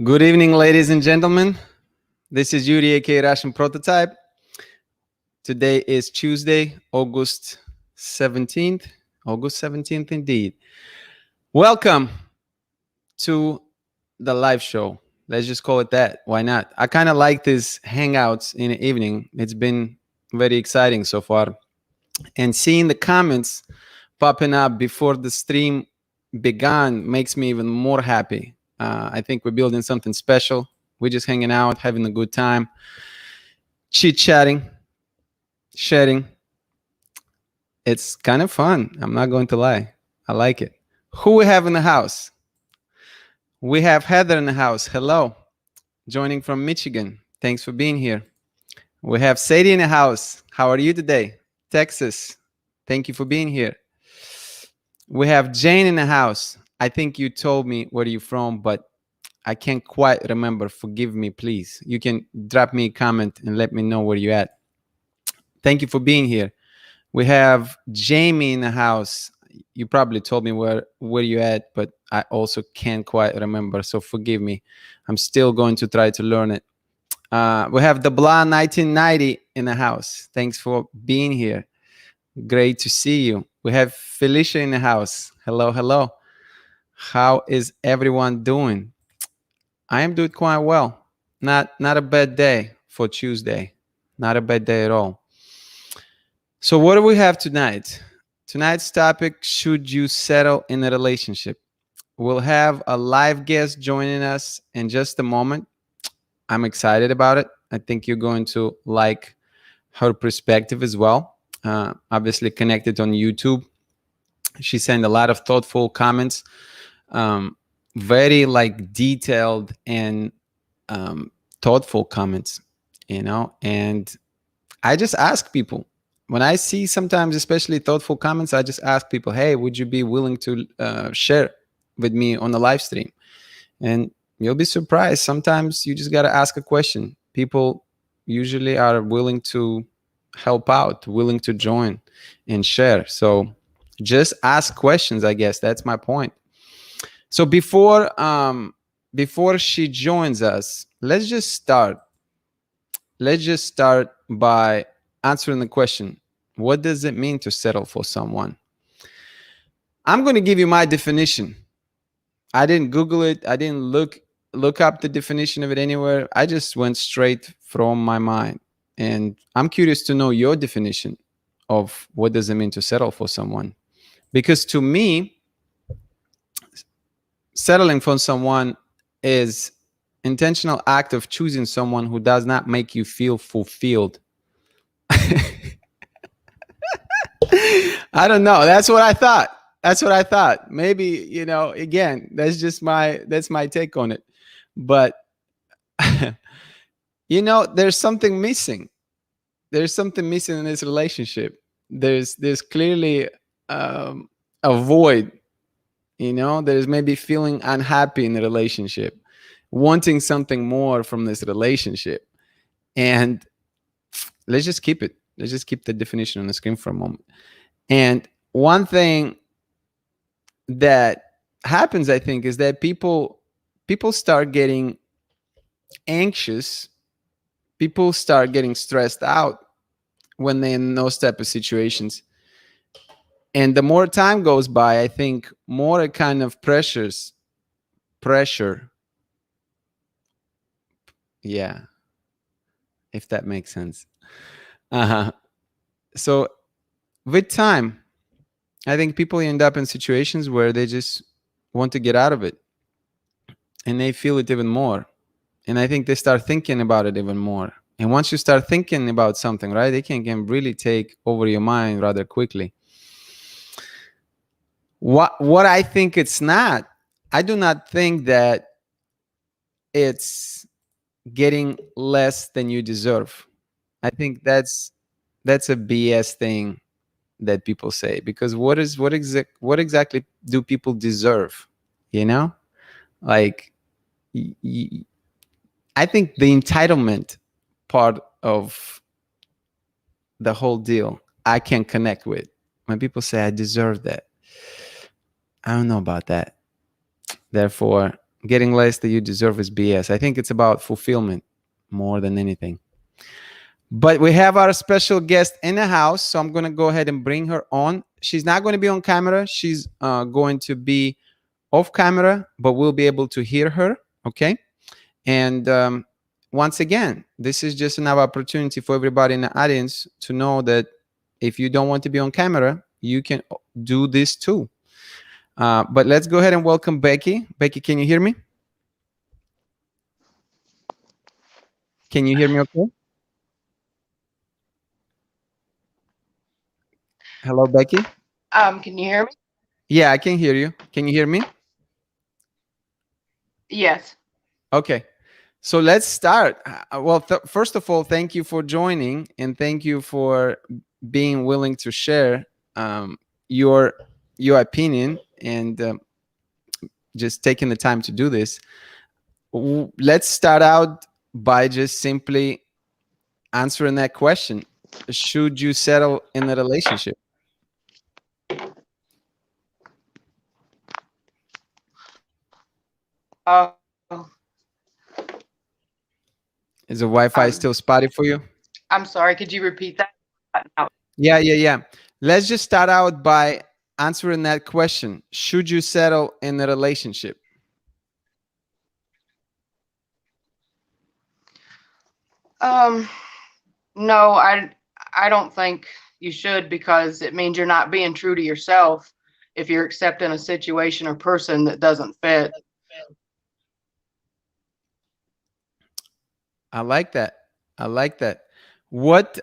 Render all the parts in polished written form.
Good evening, ladies and gentlemen. This is Yuri, aka Russian Prototype. Today is Tuesday, August 17th. August 17th, indeed. Welcome to the live show. Let's just call it that. Why not? I kind of like these hangouts in the evening. It's been very exciting so far. And seeing the comments popping up before the stream began makes me even more happy. I think we're building something special. We're just hanging out, having a good time, chit chatting, sharing. It's kind of fun. I'm not going to lie. I like it. Who we have in the house? We have Heather in the house. Hello. Joining from Michigan. Thanks for being here. We have Sadie in the house. How are you today? Texas. Thank you for being here. We have Jane in the house. I think you told me where you're from, but I can't quite remember. Forgive me, please. You can drop me a comment and let me know where you're at. Thank you for being here. We have Jamie in the house. You probably told me where you're at, but I also can't quite remember. So forgive me. I'm still going to try to learn it. We have the Blah 1990 in the house. Thanks for being here. Great to see you. We have Felicia in the house. Hello, hello. How is everyone doing? I am doing quite well. Not a bad day for Tuesday. Not a bad day at all. So what do we have tonight? Tonight's topic, should you settle in a relationship? We'll have a live guest joining us in just a moment. I'm excited about it. I think you're going to like her perspective as well. Obviously connected on YouTube. She sent a lot of thoughtful comments, very like detailed and thoughtful comments, and I just ask people, when I see sometimes especially thoughtful comments, I just ask people, hey, would you be willing to share with me on the live stream? And you'll be surprised. Sometimes you just got to ask a question. People usually are willing to help out, willing to join and share. So just ask questions, I guess. That's my point. So before she joins us, let's just start by answering the question, what does it mean to settle for someone? I'm going to give you my definition. I didn't Google it. I didn't look up the definition of it anywhere. I just went straight from my mind. And I'm curious to know your definition of what does it mean to settle for someone. Because to me, settling for someone is intentional act of choosing someone who does not make you feel fulfilled. I don't know. That's what I thought. Maybe, again, that's my take on it. But there's something missing. There's something missing in this relationship. There's clearly a void. There's maybe feeling unhappy in the relationship, wanting something more from this relationship. And let's just keep it. Let's just keep the definition on the screen for a moment. And one thing that happens, I think, is that people start getting anxious. People start getting stressed out when they're in those type of situations. And the more time goes by, I think more it kind of pressure. Yeah, if that makes sense. So with time, I think people end up in situations where they just want to get out of it. And they feel it even more. And I think they start thinking about it even more. And once you start thinking about something, right, it can really take over your mind rather quickly. What I think it's not, I do not think that it's getting less than you deserve. I think that's a BS thing that people say, because what exactly do people deserve? Like, I think the entitlement part of the whole deal I can connect with. When people say I deserve that, I don't know about that. Therefore, Getting less that you deserve is BS. I think it's about fulfillment more than anything. But we have our special guest in the house, so I'm going to go ahead and bring her on. She's not going to be on camera. She's going to be off camera, but we'll be able to hear her. Okay. And once again, this is just another opportunity for everybody in the audience to know that if you don't want to be on camera, you can do this too. But let's go ahead and welcome Becky. Becky, can you hear me? Can you hear me okay? Hello, Becky? Can you hear me? Yeah, I can hear you. Can you hear me? Yes. Okay. So let's start. Well, first of all, thank you for joining, and thank you for being willing to share your opinion and just taking the time to do this. Let's start out by just simply answering that question. Should you settle in a relationship? Oh, Is the Wi-Fi still spotty for you? I'm sorry. Could you repeat that? No. Yeah. Let's just start out by answering that question. Should you settle in a relationship? No, I don't think you should, because it means you're not being true to yourself if you're accepting a situation or person that doesn't fit. I like that. I like that. What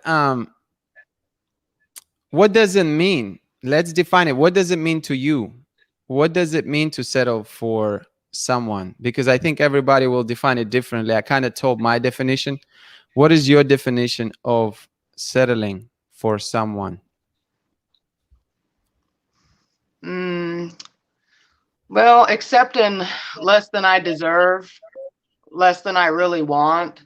does it mean? Let's define it. What does it mean to you? What does it mean to settle for someone? Because I think everybody will define it differently. I kind of told my definition. What is your definition of settling for someone? Well, accepting less than I deserve, less than I really want.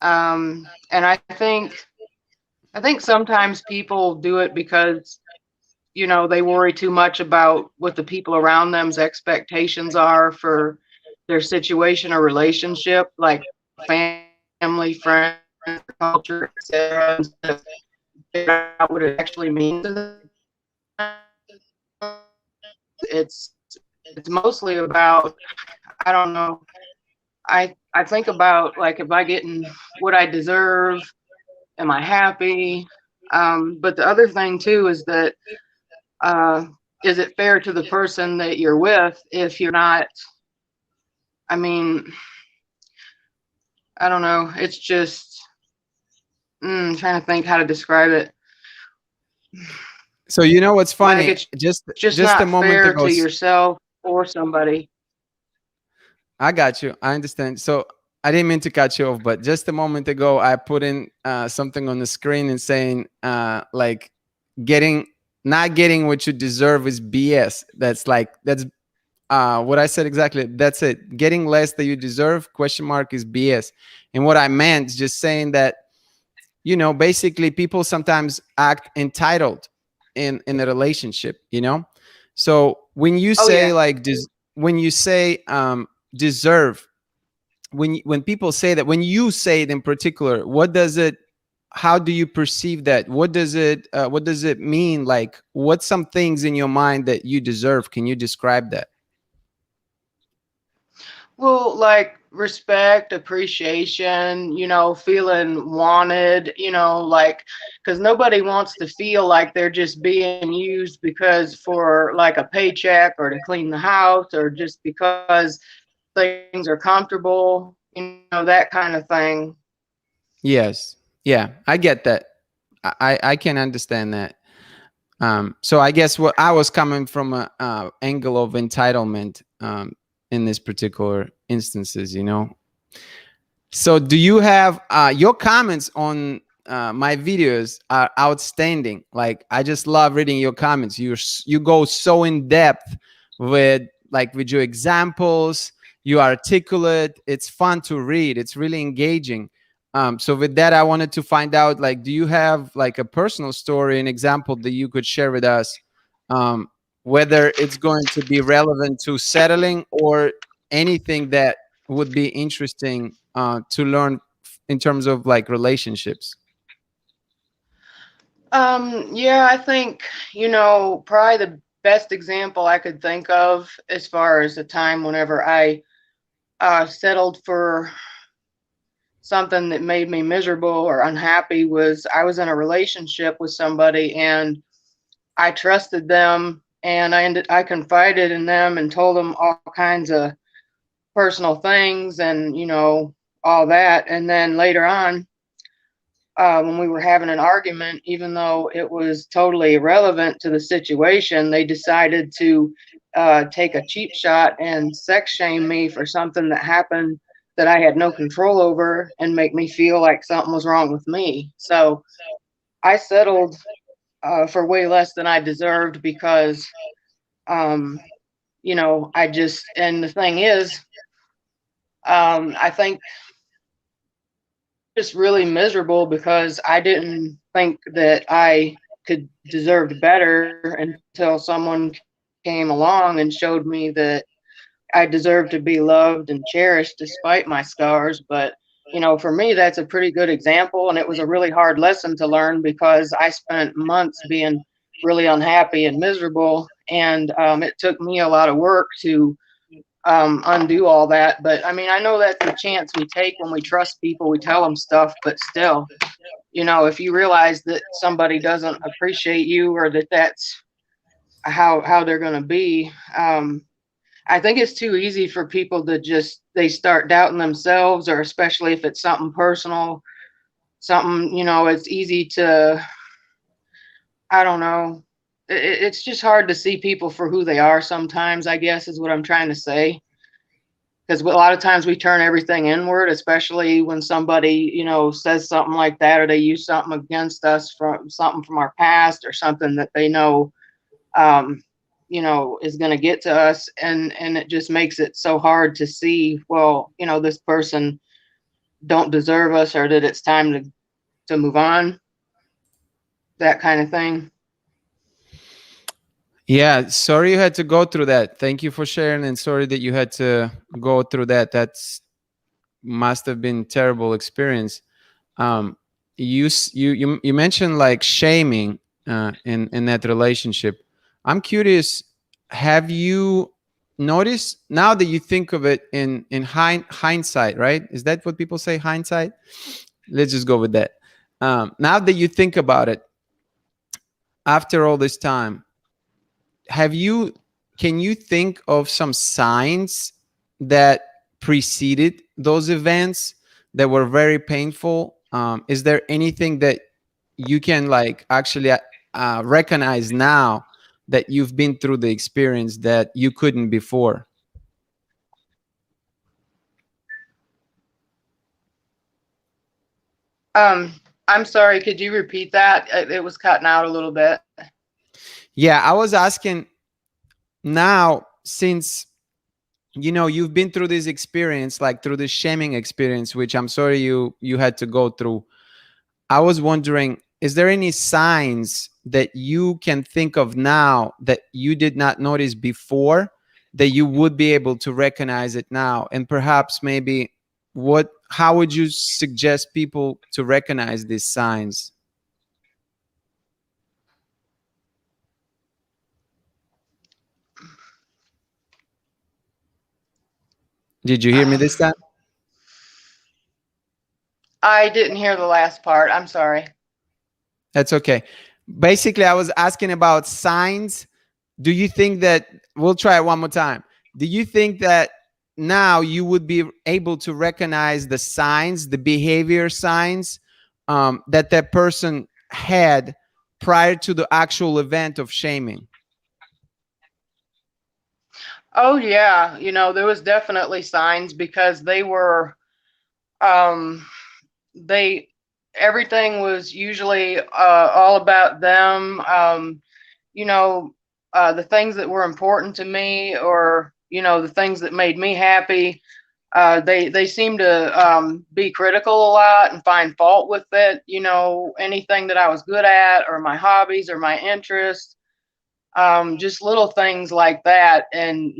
And I think sometimes people do it because, they worry too much about what the people around them's expectations are for their situation or relationship, like family, friends, culture, etc. Instead of figuring out what it actually means to them. It's mostly about, I don't know. I think about, like, if I getting what I deserve, am I happy? But the other thing too is that is it fair to the person that you're with if you're not? I mean, I don't know. It's just trying to think how to describe it. So you know what's funny? Like, it's just just a not moment fair ago. to yourself or somebody. I got you. I understand. So I didn't mean to cut you off, but just a moment ago, I put in something on the screen and saying like not getting what you deserve is BS. That's what I said exactly. That's it. Getting less than you deserve, question mark, is BS. And what I meant is just saying that, basically people sometimes act entitled in a relationship, So when you Oh say yeah. when you say deserve, when people say that, when you say it in particular, how do you perceive that? What does it mean? Like, what's some things in your mind that you deserve? Can you describe that? Well, like respect, appreciation, feeling wanted, like, because nobody wants to feel like they're just being used because for like a paycheck or to clean the house or just because things are comfortable, that kind of thing. Yes. Yeah, I get that. I can understand that. So I guess what I was coming from a angle of entitlement in this particular instances, So do you have your comments on my videos are outstanding. Like, I just love reading your comments. You go so in depth with your examples. You articulate. It's fun to read. It's really engaging. So with that, I wanted to find out, like, do you have like a personal story, an example that you could share with us, whether it's going to be relevant to settling or anything that would be interesting to learn in terms of like relationships. Yeah, I think, probably the best example I could think of as far as the time whenever I settled for something that made me miserable or unhappy was I was in a relationship with somebody and I trusted them and I confided in them and told them all kinds of personal things and all that. And then later on, when we were having an argument, even though it was totally irrelevant to the situation, they decided to take a cheap shot and sex shame me for something that happened that I had no control over and make me feel like something was wrong with me. So I settled for way less than I deserved because, um, and the thing is, I think just really miserable because I didn't think that I could deserved better until someone came along and showed me that I deserve to be loved and cherished despite my scars. But, for me, that's a pretty good example. And it was a really hard lesson to learn because I spent months being really unhappy and miserable. And it took me a lot of work to undo all that. But I mean, I know that's the chance we take when we trust people, we tell them stuff, but still, if you realize that somebody doesn't appreciate you or that that's how they're going to be, I think it's too easy for people to just they start doubting themselves, or especially if it's something personal, something it's easy to I don't know. It's just hard to see people for who they are sometimes, I guess is what I'm trying to say. Because a lot of times we turn everything inward, especially when somebody says something like that, or they use something against us from something from our past or something that they know um, is going to get to us, and it just makes it so hard to see, well, this person don't deserve us, or that it's time to move on, that kind of thing. Yeah, sorry you had to go through that. Thank you for sharing, and sorry that you had to go through that. That's must have been terrible experience. um you mentioned like shaming in that relationship. I'm curious, have you noticed, now that you think of it in hindsight, right? Is that what people say, hindsight? Let's just go with that. Now that you think about it, after all this time, have you can you think of some signs that preceded those events that were very painful? Is there anything that you can like actually recognize now that you've been through the experience that you couldn't before? I'm sorry, could you repeat that? It was cutting out a little bit. Yeah, I was asking, now since you've been through this experience, like through this shaming experience, which I'm sorry you had to go through. I was wondering, is there any signs that you can think of now that you did not notice before, that you would be able to recognize it now? And perhaps maybe how would you suggest people to recognize these signs? Did you hear me this time? I didn't hear the last part. I'm sorry. That's okay. Basically, I was asking about signs. Do you think that, we'll try it one more time. Do you think that now you would be able to recognize the signs, the behavior signs that person had prior to the actual event of shaming? Oh yeah, there was definitely signs because um they everything was usually all about them. You know, the things that were important to me, or the things that made me happy. They seem to be critical a lot and find fault with it. Anything that I was good at, or my hobbies, or my interests. just little things like that. And,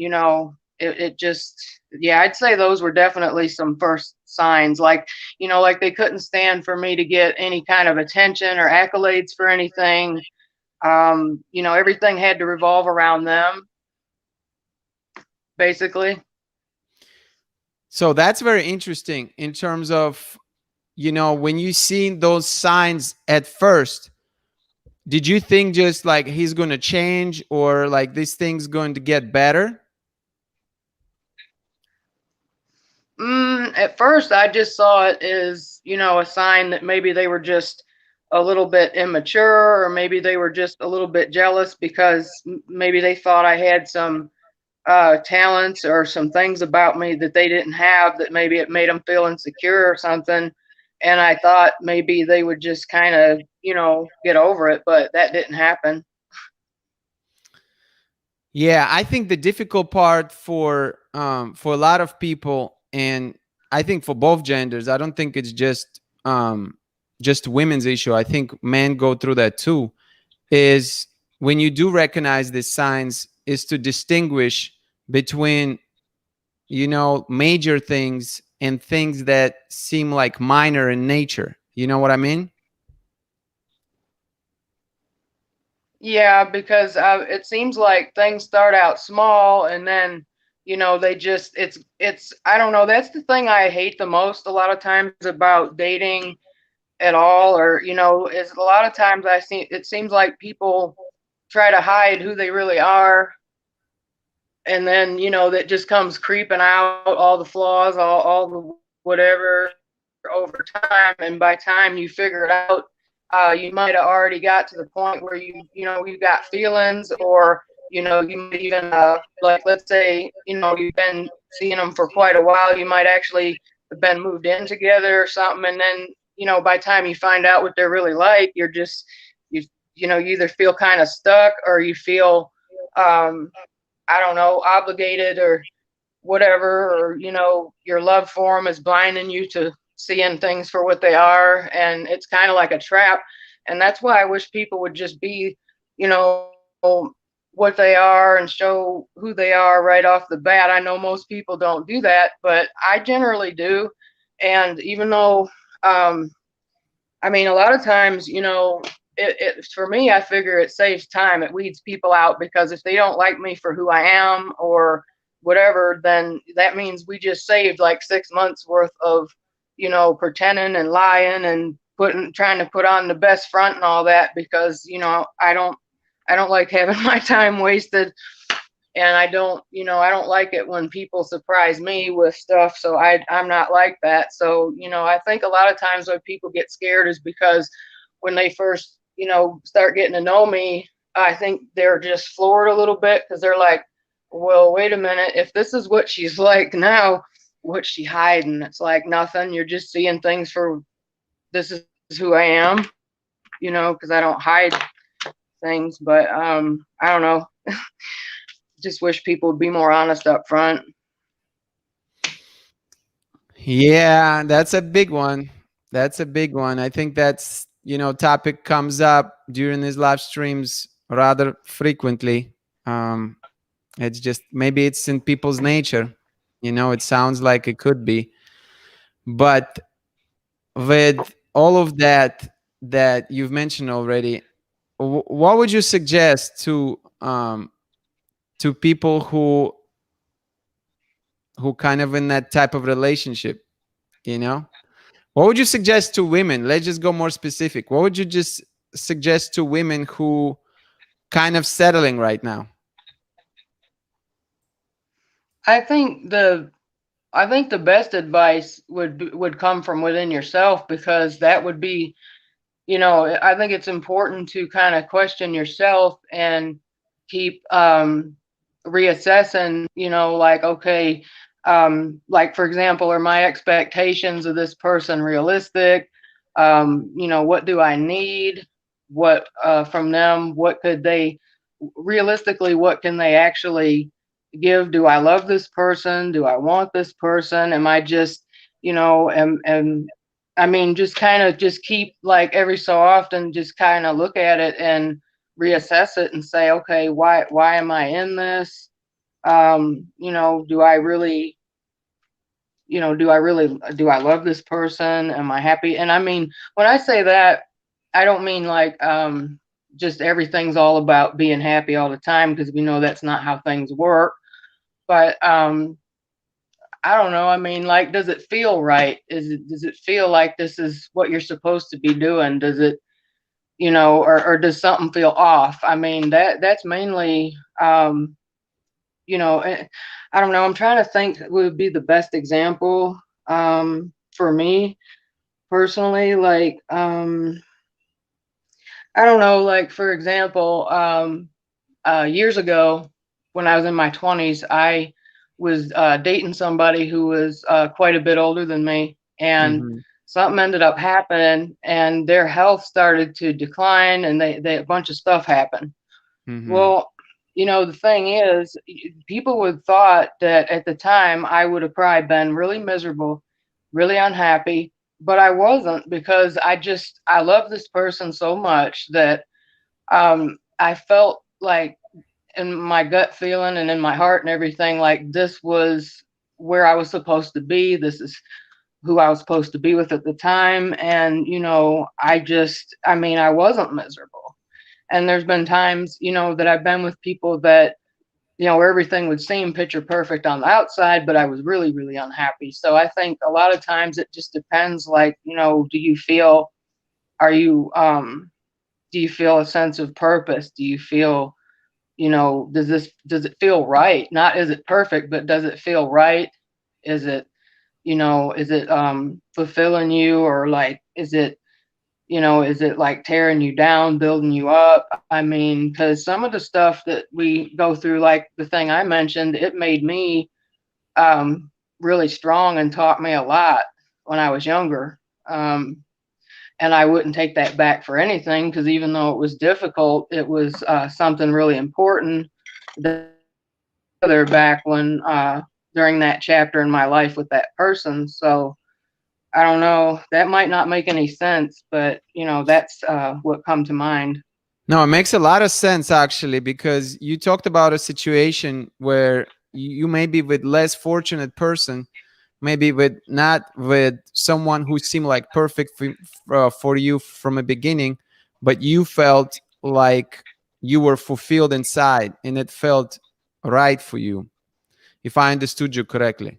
it just, yeah, I'd say those were definitely some first signs. Like, like they couldn't stand for me to get any kind of attention or accolades for anything. Everything had to revolve around them, basically. So that's very interesting in terms of, when you seen those signs at first, did you think just like he's going to change, or like this thing's going to get better? At first, I just saw it as, a sign that maybe they were just a little bit immature, or maybe they were just a little bit jealous because maybe they thought I had some talents or some things about me that they didn't have, that maybe it made them feel insecure or something. And I thought maybe they would just kind of, get over it, but that didn't happen. Yeah, I think the difficult part for a lot of people, and I think for both genders, I don't think it's just women's issue. I think men go through that too. Is when you do recognize these signs, is to distinguish between, major things and things that seem like minor in nature. You know what I mean? Yeah, because it seems like things start out small, and then, they just, I don't know. That's the thing I hate the most a lot of times about dating at all, or, is a lot of times it seems like people try to hide who they really are. And then, that just comes creeping out, all the flaws, all the whatever, over time. And by time you figure it out, you might have already got to the point where you got feelings, or you might even like, let's say, you've been seeing them for quite a while, you might actually have been moved in together or something. And then, by the time you find out what they're really like, you either feel kind of stuck, or you feel I don't know, obligated or whatever, or, your love for them is blinding you to seeing things for what they are. And it's kind of like a trap. And that's why I wish people would just be, you know, what they are and show who they are right off the bat. I know most people don't do that, but I generally do. And even though, a lot of times, for me, I figure it saves time. It weeds people out, because if they don't like me for who I am or whatever, then that means we just saved like 6 months worth of, pretending and lying and trying to put on the best front and all that, because, I don't like having my time wasted. And I don't like it when people surprise me with stuff. So I'm not like that. So, I think a lot of times when people get scared is because when they first, start getting to know me, I think they're just floored a little bit, because they're like, well, wait a minute, if this is what she's like now, what's she hiding? It's like nothing. You're just seeing things for, this is who I am, because I don't hide things. But I don't know. Just wish people would be more honest up front. Yeah, that's a big one. That's a big one. I think that's, topic comes up during these live streams rather frequently. It's just, maybe it's in people's nature. It sounds like it could be. But with all of that you've mentioned already, what would you suggest to people who kind of in that type of relationship, what would you suggest to women? Let's just go more specific. What would you just suggest to women who kind of settling right now? I think the best advice would come from within yourself, because that would be, I think it's important to kind of question yourself and keep reassessing, like, okay, like, for example, are my expectations of this person realistic? What do I need? What from them? What could they realistically? What can they actually give? Do I love this person? Do I want this person? Am I just, just kind of just keep, like, every so often just kind of look at it and reassess it and say, okay, why am I in this? You know, do I love this person? Am I happy? And I mean, when I say that, I don't mean like just everything's all about being happy all the time, because we know that's not how things work. But I don't know. I mean, like, does it feel right? Does it feel like this is what you're supposed to be doing? Does it, you know, or does something feel off? I mean, that's mainly you know, I don't know. I'm trying to think what would be the best example for me personally. Like, I don't know. Like, for example, years ago when I was in my 20s, I was dating somebody who was quite a bit older than me, and Mm-hmm. something ended up happening, and their health started to decline, and they a bunch of stuff happened. Mm-hmm. Well, you know, the thing is, people would thought that at the time I would have probably been really miserable, really unhappy, but I wasn't, because I love this person so much that I felt like in my gut feeling and in my heart and everything, like this was where I was supposed to be. This is who I was supposed to be with at the time. And, you know, I mean, I wasn't miserable. And there's been times, you know, that I've been with people that, you know, where everything would seem picture perfect on the outside, but I was really, really unhappy. So I think a lot of times it just depends, like, you know, are you, do you feel a sense of purpose? Do you feel, you know, does it feel right? Not is it perfect, but does it feel right? Is it, you know, is it fulfilling you, or like is it, you know, is it like tearing you down, building you up? I mean, because some of the stuff that we go through, like the thing I mentioned, it made me really strong and taught me a lot when I was younger. And I wouldn't take that back for anything, because even though it was difficult, it was something really important back when during that chapter in my life with that person. So I don't know. That might not make any sense, but you know, that's what come to mind. No, it makes a lot of sense actually, because you talked about a situation where you may be with less fortunate person, maybe with not with someone who seemed like perfect for you from the beginning, but you felt like you were fulfilled inside and it felt right for you, if I understood you correctly.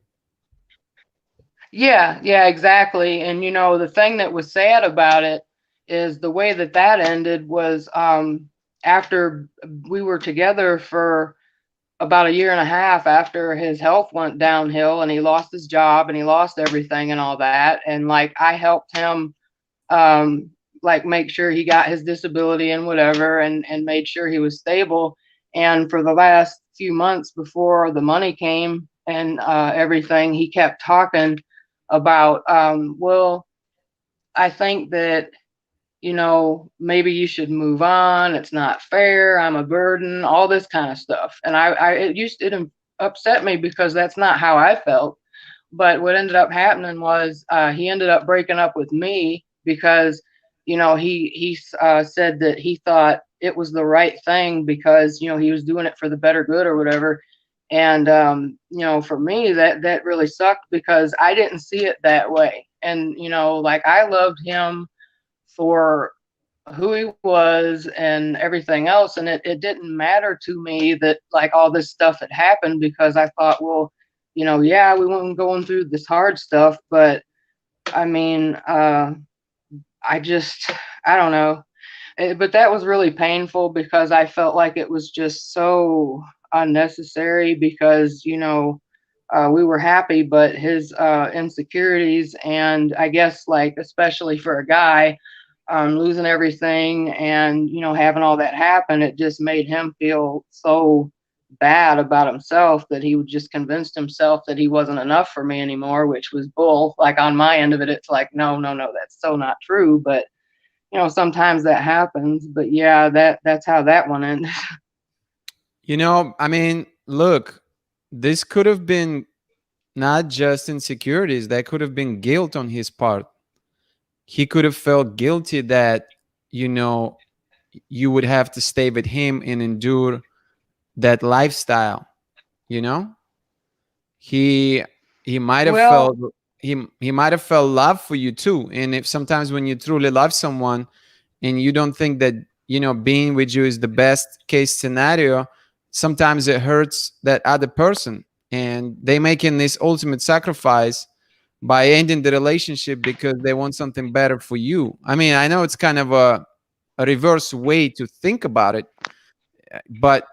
Yeah, yeah, exactly. And you know, the thing that was sad about it is the way that that ended was after we were together for about a year and a half, after his health went downhill and he lost his job and he lost everything and all that. And like I helped him um like make sure he got his disability and whatever, and made sure he was stable. And for the last few months before the money came and everything, he kept talking about well, I think that, you know, maybe you should move on. It's not fair. I'm a burden, all this kind of stuff. And it upset me, because that's not how I felt. But what ended up happening was he ended up breaking up with me, because, you know, he said that he thought it was the right thing, because, you know, he was doing it for the better good or whatever. And you know, for me, that really sucked, because I didn't see it that way. And you know, like I loved him for who he was and everything else. And it didn't matter to me that like all this stuff had happened, because I thought, well, you know, yeah, we weren't going through this hard stuff, but I mean, I just, I don't know. But that was really painful, because I felt like it was just so unnecessary, because, you know, we were happy, but his insecurities, and I guess like especially for a guy, losing everything and, you know, having all that happen, it just made him feel so bad about himself that he would just convinced himself that he wasn't enough for me anymore, which was bull. Like on my end of it, it's like, no, no, no, that's so not true. But you know, sometimes that happens. But yeah, that's how that one ended. You know, I mean, look, this could have been not just insecurities, that could have been guilt on his part. He could have felt guilty that, you know, you would have to stay with him and endure that lifestyle. You know, he might have Well, felt, he might have felt love for you too. And if sometimes when you truly love someone and you don't think that, you know, being with you is the best case scenario, sometimes it hurts that other person, and they making this ultimate sacrifice by ending the relationship because they want something better for you. I mean, I know it's kind of a reverse way to think about it, but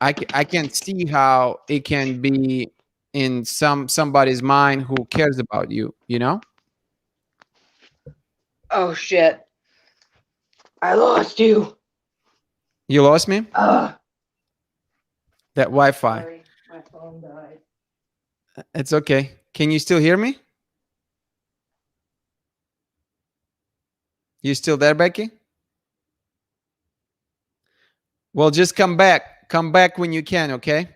I can see how it can be in somebody's mind who cares about you, you know? oh shit. I lost you. You lost me? Ah, That Wi-Fi. sorry. My phone died. It's okay. Can you still hear me? You still there, Becky? Well, just come back. Come back when you can, okay?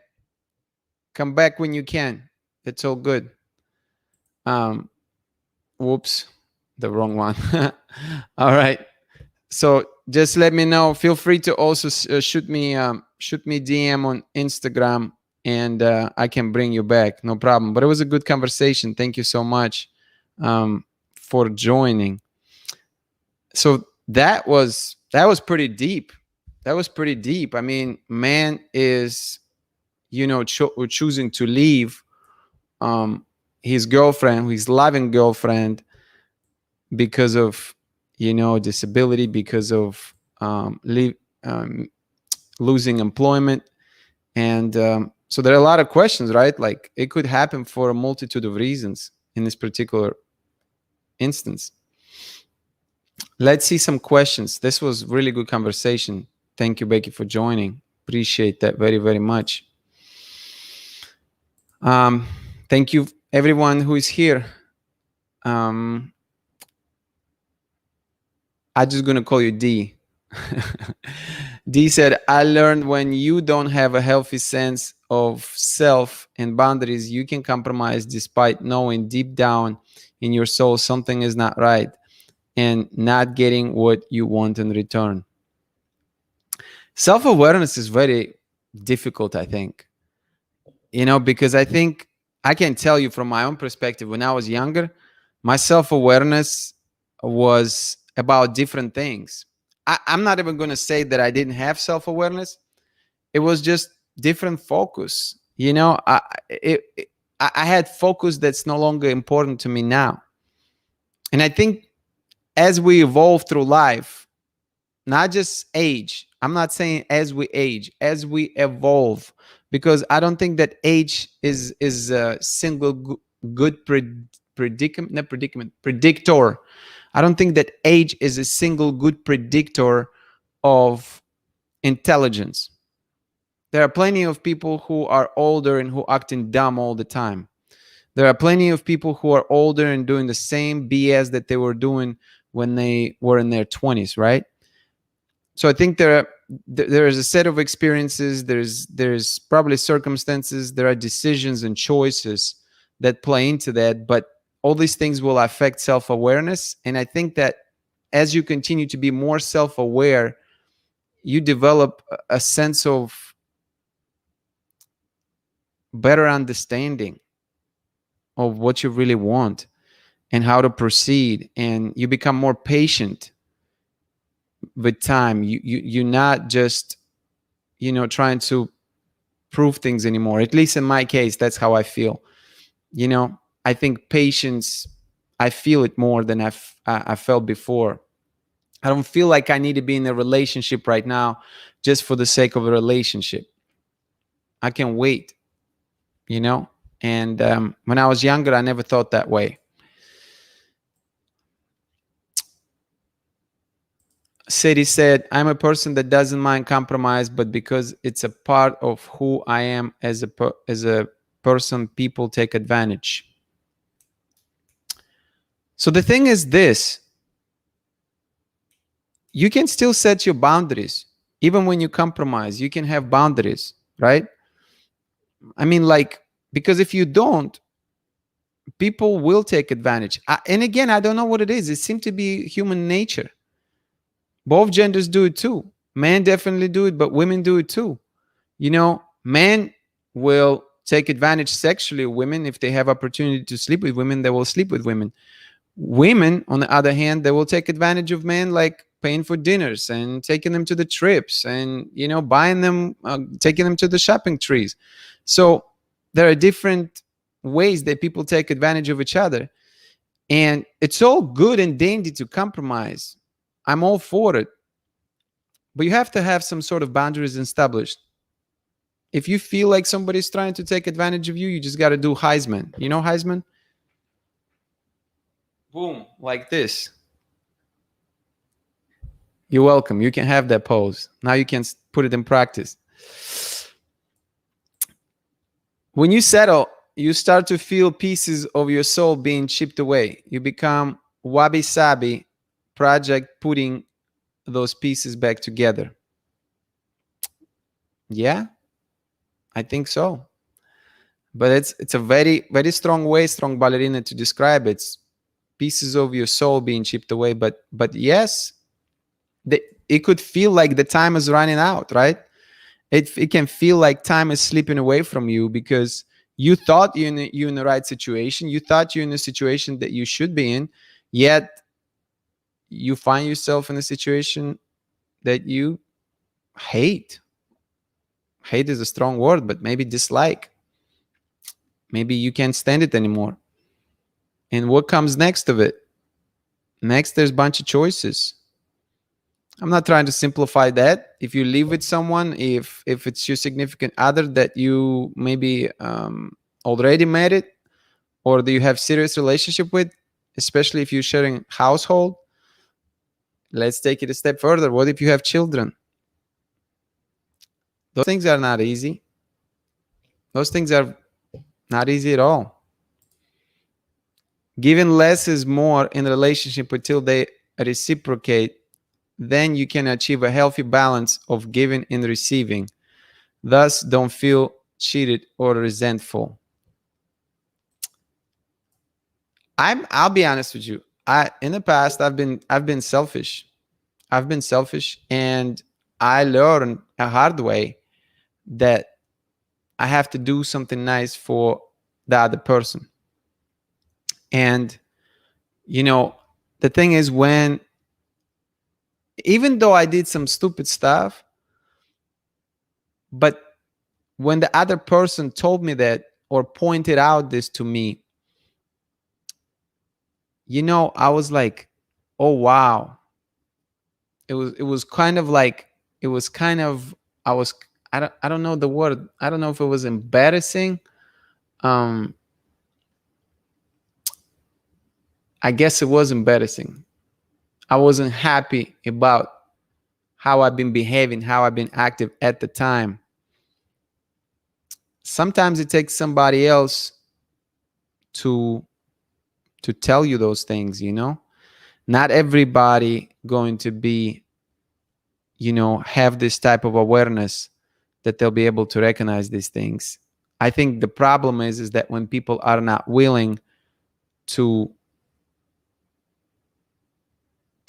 Come back when you can. It's all good. Whoops, the wrong one. All right. So just let me know. Feel free to also shoot me DM on Instagram, and I can bring you back. No problem. But it was a good conversation. Thank you so much for joining. So that was pretty deep. That was pretty deep. I mean, man is, you know, choosing to leave his girlfriend, his loving girlfriend, because of, you know, disability, because of losing employment. And so there are a lot of questions, right? Like, it could happen for a multitude of reasons in this particular instance. Let's see some questions. This was really good conversation. Thank you, Becky, for joining. Appreciate that very, very much. Thank you, everyone who is here. I'm just gonna call you D. D said, I learned when you don't have a healthy sense of self and boundaries, you can compromise despite knowing deep down in your soul something is not right and not getting what you want in return. Self-awareness is very difficult, I think, you know, because I think I can tell you from my own perspective, when I was younger, my self-awareness was about different things. I'm not even going to say that I didn't have self-awareness. It was just different focus. You know, I had focus that's no longer important to me now. And I think as we evolve through life, not just age, I'm not saying as we age, as we evolve, because I don't think that age is a single good predicament, not predicament, predictor. I don't think that age is a single good predictor of intelligence. There are plenty of people who are older and who acting dumb all the time. There are plenty of people who are older and doing the same BS that they were doing when they were in their 20s, right? So I think there is a set of experiences, there's probably circumstances, there are decisions and choices that play into that, but all these things will affect self-awareness. And I think that as you continue to be more self-aware, you develop a sense of better understanding of what you really want and how to proceed, and you become more patient with time. You're not just, you know, trying to prove things anymore. At least in my case, that's how I feel. You know, I think patience, I feel it more than I felt before. I don't feel like I need to be in a relationship right now just for the sake of a relationship. I can wait, you know. And when I was younger, I never thought that way. Sadie said, I'm a person that doesn't mind compromise, but because it's a part of who I am as a person, people take advantage. So the thing is this, you can still set your boundaries. Even when you compromise, you can have boundaries, right? I mean, like, because if you don't, people will take advantage. And again, I don't know what it is. It seems to be human nature. Both genders do it too. Men definitely do it, but women do it too. You know, men will take advantage sexually of women. If they have opportunity to sleep with women, they will sleep with women. Women, on the other hand, they will take advantage of men, like paying for dinners and taking them to the trips and, you know, buying them, taking them to the shopping trees. So there are different ways that people take advantage of each other. And it's all good and dandy to compromise. I'm all for it. But you have to have some sort of boundaries established. If you feel like somebody's trying to take advantage of you, you just got to do Heisman. You know Heisman? Boom, like this. You're welcome. You can have that pose. Now you can put it in practice. When you settle, you start to feel pieces of your soul being chipped away. You become wabi sabi project putting those pieces back together. Yeah, I think so. But it's a very, very strong way, strong ballerina to describe it. It's pieces of your soul being chipped away. But yes, it could feel like the time is running out, right? It can feel like time is slipping away from you because you thought you're in the right situation. You thought you're in a situation that you should be in, yet you find yourself in a situation that you hate. Hate is a strong word, but maybe dislike. Maybe you can't stand it anymore. And what comes next of it? Next, there's a bunch of choices. I'm not trying to simplify that. If you live with someone, if it's your significant other that you maybe already married, or do you have serious relationship with, especially if you're sharing household, let's take it a step further. What if you have children? Those things are not easy. Those things are not easy at all. Giving less is more in a relationship until they reciprocate. Then you can achieve a healthy balance of giving and receiving. Thus, don't feel cheated or resentful. I'll be honest with you. In the past I've been selfish. I've been selfish, and I learned a hard way that I have to do something nice for the other person. And you know, the thing is, even though I did some stupid stuff, but when the other person told me that or pointed out this to me, you know, I was like, oh wow. It was kind of like, it was kind of, I don't know the word. I don't know if it was embarrassing. I guess it was embarrassing. I wasn't happy about how I've been behaving, how I've been active at the time. Sometimes it takes somebody else to tell you those things, you know. Not everybody going to be, you know, have this type of awareness that they'll be able to recognize these things. I think the problem is that when people are not willing to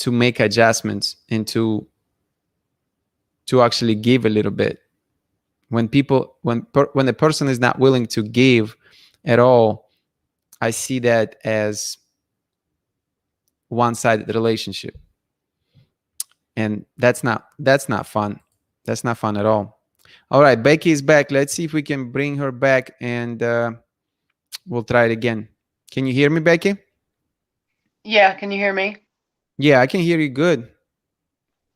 make adjustments and to actually give a little bit. When the person is not willing to give at all, I see that as one-sided relationship, and that's not fun. That's not fun at all. All right, Becky is back. Let's see if we can bring her back, and we'll try it again. Can you hear me, Becky? Yeah, can you hear me? Yeah, I can hear you good.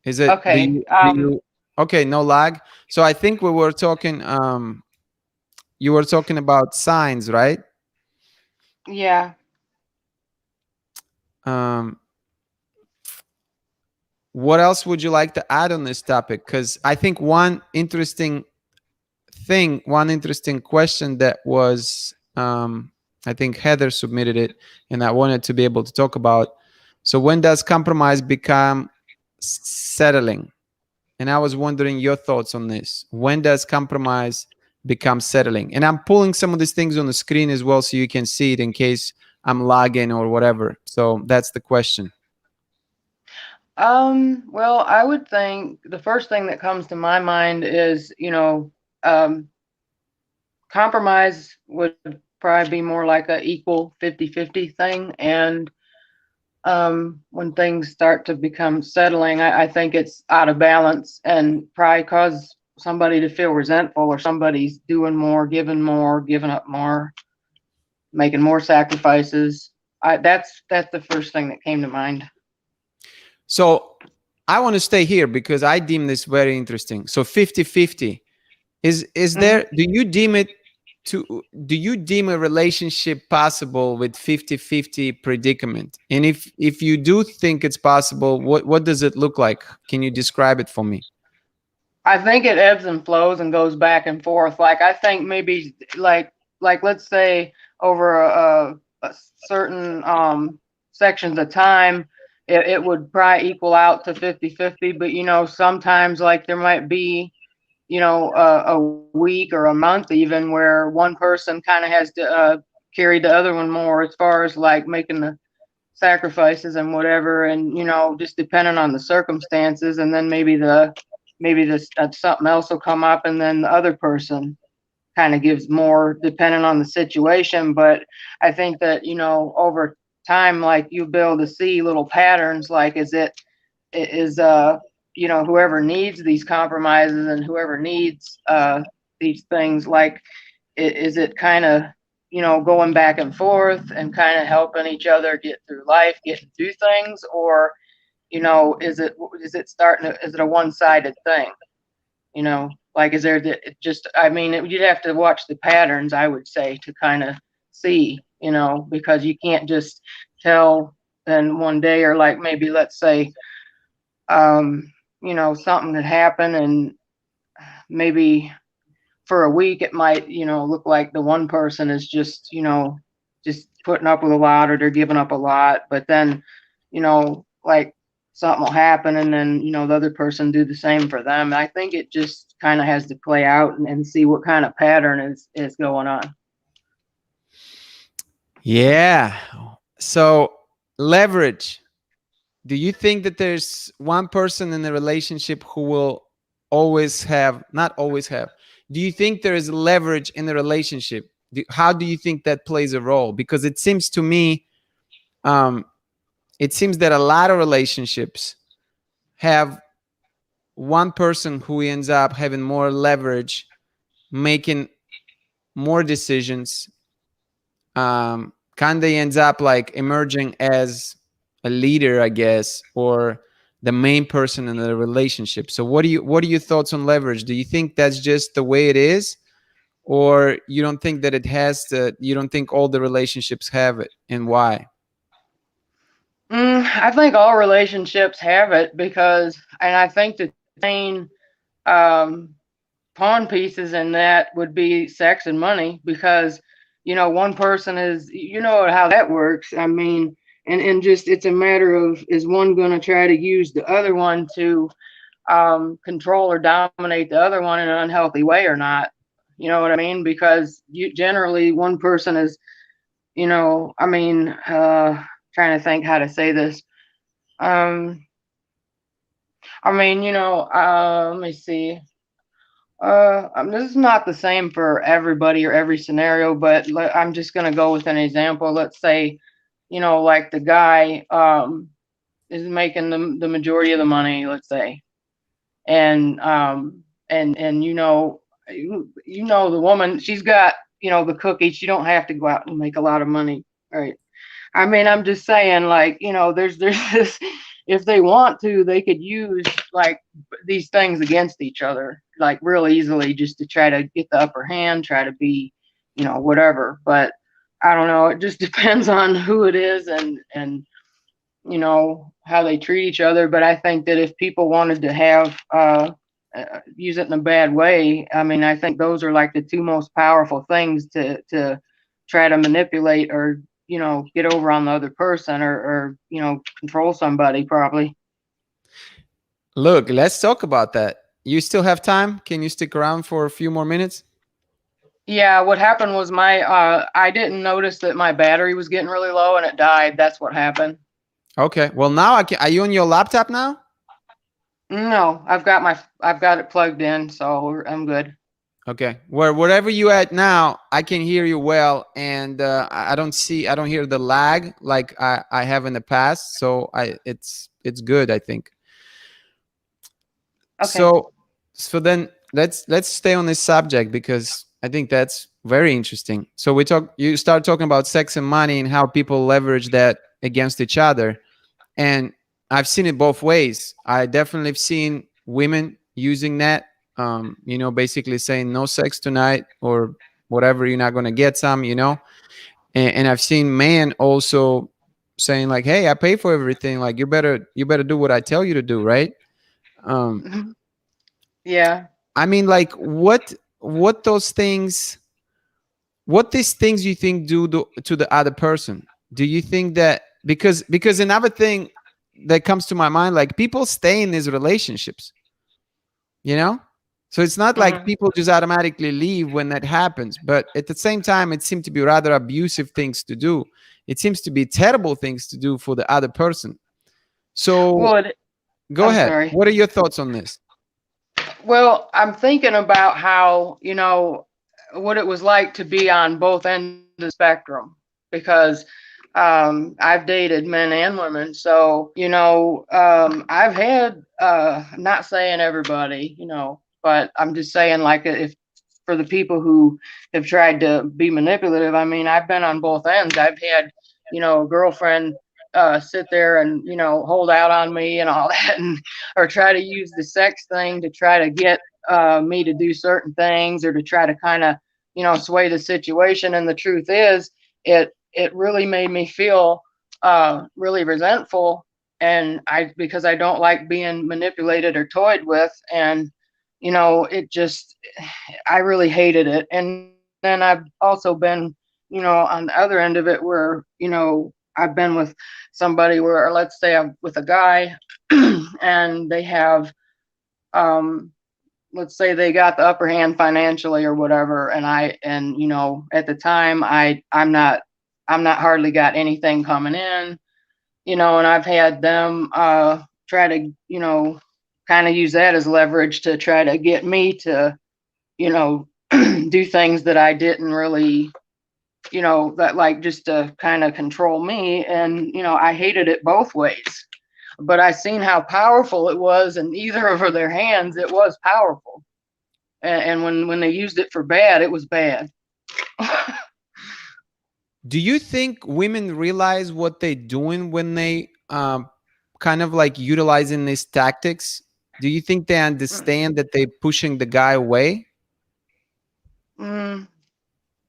Is it okay? Okay, no lag. So I think we were talking. You were talking about signs, right? Yeah. What else would you like to add on this topic? Because I think one interesting question that was, I think Heather submitted it, and I wanted to be able to talk about. So when does compromise become settling? And I was wondering your thoughts on this. When does compromise become settling? And I'm pulling some of these things on the screen as well, so you can see it in case I'm lagging or whatever. So that's the question. Well, I would think the first thing that comes to my mind is, um, compromise would probably be more like a equal 50-50 thing. And when things start to become settling, I think it's out of balance and probably cause somebody to feel resentful, or somebody's doing more, giving up more, making more sacrifices. That's the first thing that came to mind. So I want to stay here because I deem this very interesting. So 50-50. Is Mhm. there, do you deem a relationship possible with 50-50 predicament? And if you do think it's possible, what does it look like? Can you describe it for me? I think it ebbs and flows and goes back and forth. Like I think maybe like let's say over a certain sections of time, it would probably equal out to 50-50. But sometimes like there might be a week or a month even where one person kind of has to carry the other one more as far as like making the sacrifices and whatever, and just depending on the circumstances, and then maybe this something else will come up, and then the other person kind of gives more depending on the situation. But I think that over time, like you build to see little patterns, like is whoever needs these compromises and whoever needs these things, like is it kind of going back and forth and kind of helping each other get through life, getting through things, or is it starting to, is it a one-sided thing? Like is there just, I mean, you'd have to watch the patterns, I would say, to kind of see, because you can't just tell then one day, or like maybe let's say something had happened, and maybe for a week it might look like the one person is just putting up with a lot, or they're giving up a lot, but then like something will happen, and then the other person do the same for them. I think it just kind of has to play out, and see what kind of pattern is going on. Yeah. So leverage. Do you think that there's one person in the relationship who will always have, not always have, do you think there is leverage in the relationship? How do you think that plays a role? Because it seems to me, it seems that a lot of relationships have one person who ends up having more leverage, making more decisions. Kind of ends up like emerging as a leader, I guess, or the main person in the relationship. So what are your thoughts on leverage? Do you think that's just the way it is, or you don't think that it has to, you don't think all the relationships have it, and why? I think all relationships have it, because, and I think the main um, pawn pieces in that would be sex and money, because one person is, how that works. I mean, and just it's a matter of, is one going to try to use the other one to control or dominate the other one in an unhealthy way or not? You know what I mean? Because you generally, one person is, I mean, trying to think how to say this. um I mean, let me see. This is not the same for everybody or every scenario, but I'm just gonna go with an example. Let's say, like the guy is making the majority of the money, let's say, and the woman, she's got the cookie. She don't have to go out and make a lot of money, right? I mean, I'm just saying, like, there's this, if they want to, they could use like these things against each other, like real easily, just to try to get the upper hand, try to be, whatever. But I don't know. It just depends on who it is, and how they treat each other. But I think that if people wanted to have use it in a bad way, I mean, I think those are like the two most powerful things to try to manipulate, or get over on the other person, or control somebody, probably. Look, let's talk about that. You still have time? Can you stick around for a few more minutes? Yeah, what happened was I didn't notice that my battery was getting really low and it died. That's what happened. Okay. Well, now I can. Are you on your laptop now? No, I've got it plugged in, so I'm good. Okay. Wherever you at now, I can hear you well, and I don't hear the lag like I have in the past. So it's good, I think. Okay. So then let's stay on this subject because I think that's very interesting. So you start talking about sex and money and how people leverage that against each other. And I've seen it both ways. I definitely have seen women using that, basically saying no sex tonight or whatever, you're not going to get some, and I've seen men also saying like, hey, I pay for everything, like you better do what I tell you to do, right? um Yeah. I mean, like, what those things, what these things you think do to the other person? Do you think that because another thing that comes to my mind, like people stay in these relationships, you know so it's not like Hmm. people just automatically leave when that happens, but at the same time it seems to be rather abusive things to do. It seems to be terrible things to do for the other person. So Well, go I'm ahead, sorry. what are your thoughts on this? Well, I'm thinking about how, what it was like to be on both ends of the spectrum because I've dated men and women. So, I've had, not saying everybody, but I'm just saying, like, if for the people who have tried to be manipulative, I mean, I've been on both ends. I've had, a girlfriend sit there and, hold out on me and all that, and or try to use the sex thing to try to get me to do certain things or to try to kind of, sway the situation. And the truth is, it really made me feel really resentful, and because I don't like being manipulated or toyed with, and it just, I really hated it. And then I've also been, on the other end of it where, I've been with somebody where, let's say I'm with a guy and they have, um, let's say they got the upper hand financially or whatever. And at the time I'm not hardly got anything coming in, and I've had them, try to, kind of use that as leverage to try to get me to, do things that I didn't really, that, like, just to kind of control me. And, I hated it both ways, but I seen how powerful it was in either of their hands. It was powerful. And when they used it for bad, it was bad. Do you think women realize what they're doing when they kind of like utilizing these tactics? Do you think they understand that they're pushing the guy away? Mm,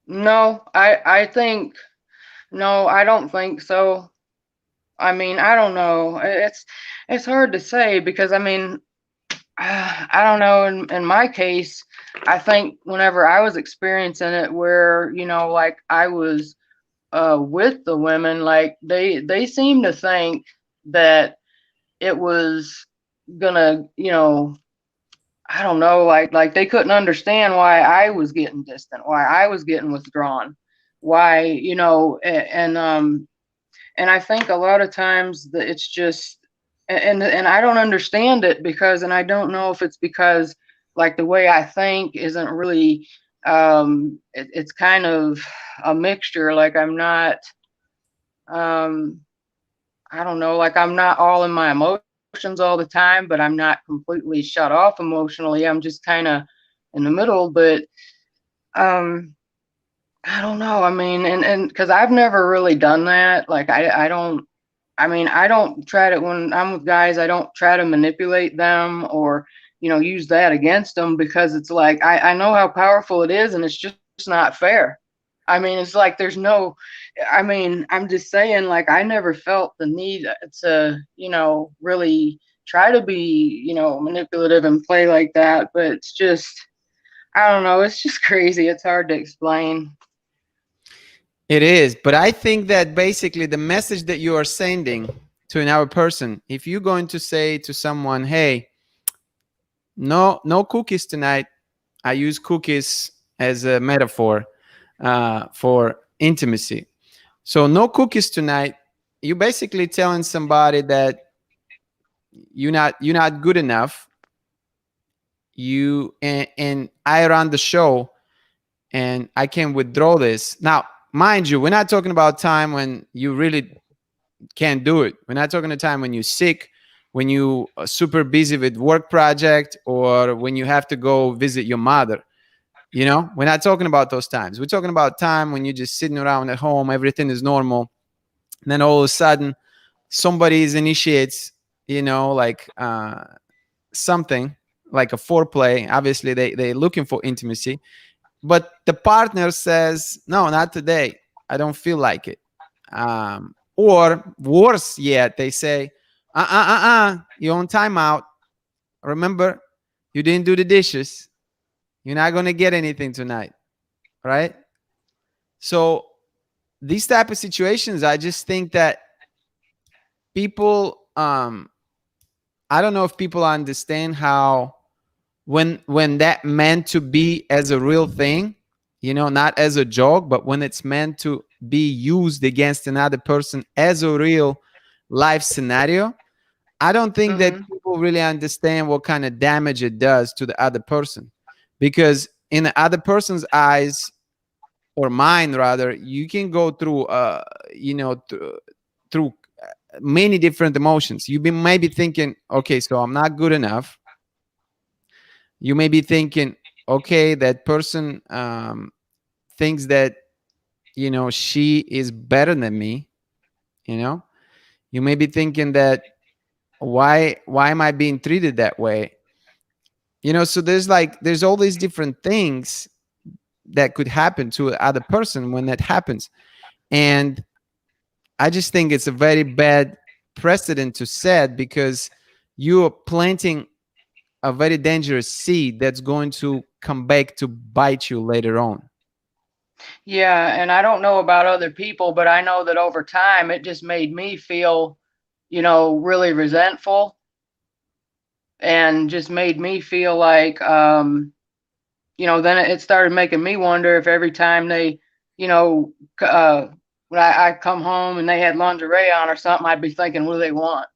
no, I think, no, I don't think so. I mean, I don't know. It's hard to say because, I mean, I don't know. In my case, I think whenever I was experiencing it, where, like, I was with the women, like, they seem to think that it was gonna, I don't know, like they couldn't understand why I was getting distant, why I was getting withdrawn, why, and I think a lot of times that it's just, and I don't understand it because, and I don't know if it's because, like, the way I think isn't really, it's kind of a mixture. Like, I'm not, um I don't know, like, I'm not all in my emotions all the time, but I'm not completely shut off emotionally. I'm just kind of in the middle. But um I don't know. I mean, and because I've never really done that. Like, I don't, I mean, I don't try to, when I'm with guys, I don't try to manipulate them or, use that against them, because it's like, I know how powerful it is, and it's just not fair. I mean, it's like there's no, I mean, I'm just saying, like, I never felt the need to, really try to be, manipulative and play like that. But it's just, I don't know. It's just crazy. It's hard to explain. It is, but I think that basically the message that you are sending to another person, if you're going to say to someone, "Hey, no cookies tonight," I use cookies as a metaphor for intimacy. So no cookies tonight. you basically telling somebody that you're not good enough. And I run the show, and I can withdraw this. Now, mind you, we're not talking about time when you really can't do it. We're not talking a time when you're sick, when you are super busy with work project, or when you have to go visit your mother. We're not talking about those times. We're talking about time when you're just sitting around at home, everything is normal, and then all of a sudden somebody initiates, like something like a foreplay. Obviously, they're looking for intimacy, but the partner says, no, not today, I don't feel like it. Or worse yet, they say, you're on timeout. Remember, you didn't do the dishes. You're not going to get anything tonight, right? So these type of situations, I just think that people, I don't know if people understand how, when that meant to be as a real thing, not as a joke, but when it's meant to be used against another person as a real life scenario, I don't think that Hmm. people really understand what kind of damage it does to the other person. Because in the other person's eyes, or mine rather, you can go through, through many different emotions. You be maybe thinking, okay, so I'm not good enough. You may be thinking, okay, that person thinks that, she is better than me. You know, you may be thinking that, why am I being treated that way? So there's all these different things that could happen to the other person when that happens. And I just think it's a very bad precedent to set, because you are planting a very dangerous seed that's going to come back to bite you later on. Yeah, and I don't know about other people, but I know that over time it just made me feel, really resentful, and just made me feel like, then it started making me wonder if every time they, you know, when I come home and they had lingerie on or something, I'd be thinking, what do they want?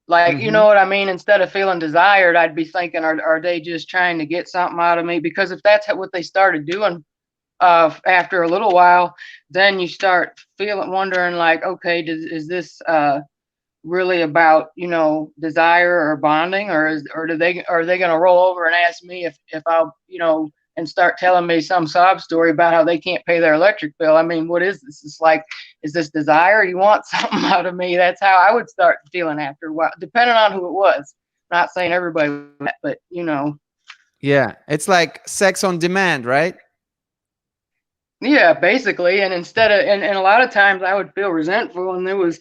Like, you Hmm. know what I mean? Instead of feeling desired, I'd be thinking, are they just trying to get something out of me? Because if that's what they started doing, after a little while, then you start feeling, wondering, like, okay, is this really about, desire or bonding, or are they going to roll over and ask me if I'll, and start telling me some sob story about how they can't pay their electric bill? I mean, what is this? It's like, is this desire? You want something out of me? That's how I would start feeling after a while, depending on who it was. Not saying everybody, but Yeah, it's like sex on demand, right? yeah, basically. And instead of, and a lot of times I would feel resentful, and there was,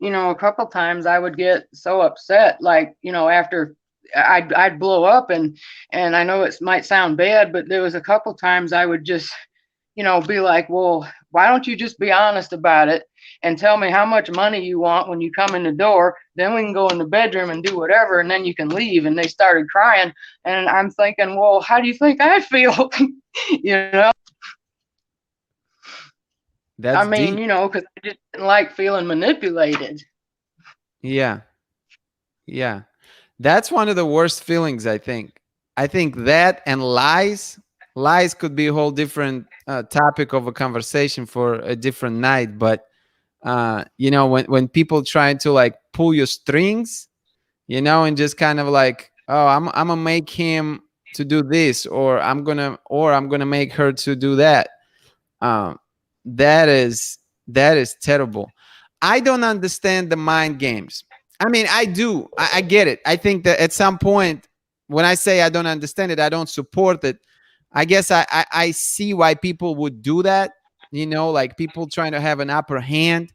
a couple times I would get so upset, like, after I'd blow up, and I know it might sound bad, but there was a couple times I would just, be like, well, why don't you just be honest about it and tell me how much money you want when you come in the door? Then we can go in the bedroom and do whatever, and then you can leave. And they started crying, and I'm thinking, well, how do you think I feel? you know I That's mean, deep. because I just didn't like feeling manipulated. Yeah. Yeah. That's one of the worst feelings, I think. I think that and lies could be a whole different topic of a conversation for a different night. But when people try to like pull your strings, and just kind of like, oh, I'm gonna make him to do this, or I'm gonna make her to do that. Um, that is terrible. I don't understand the mind games. I mean, I do. I get it. I think that at some point, when I say I don't understand it, I don't support it. I guess I see why people would do that. Like people trying to have an upper hand,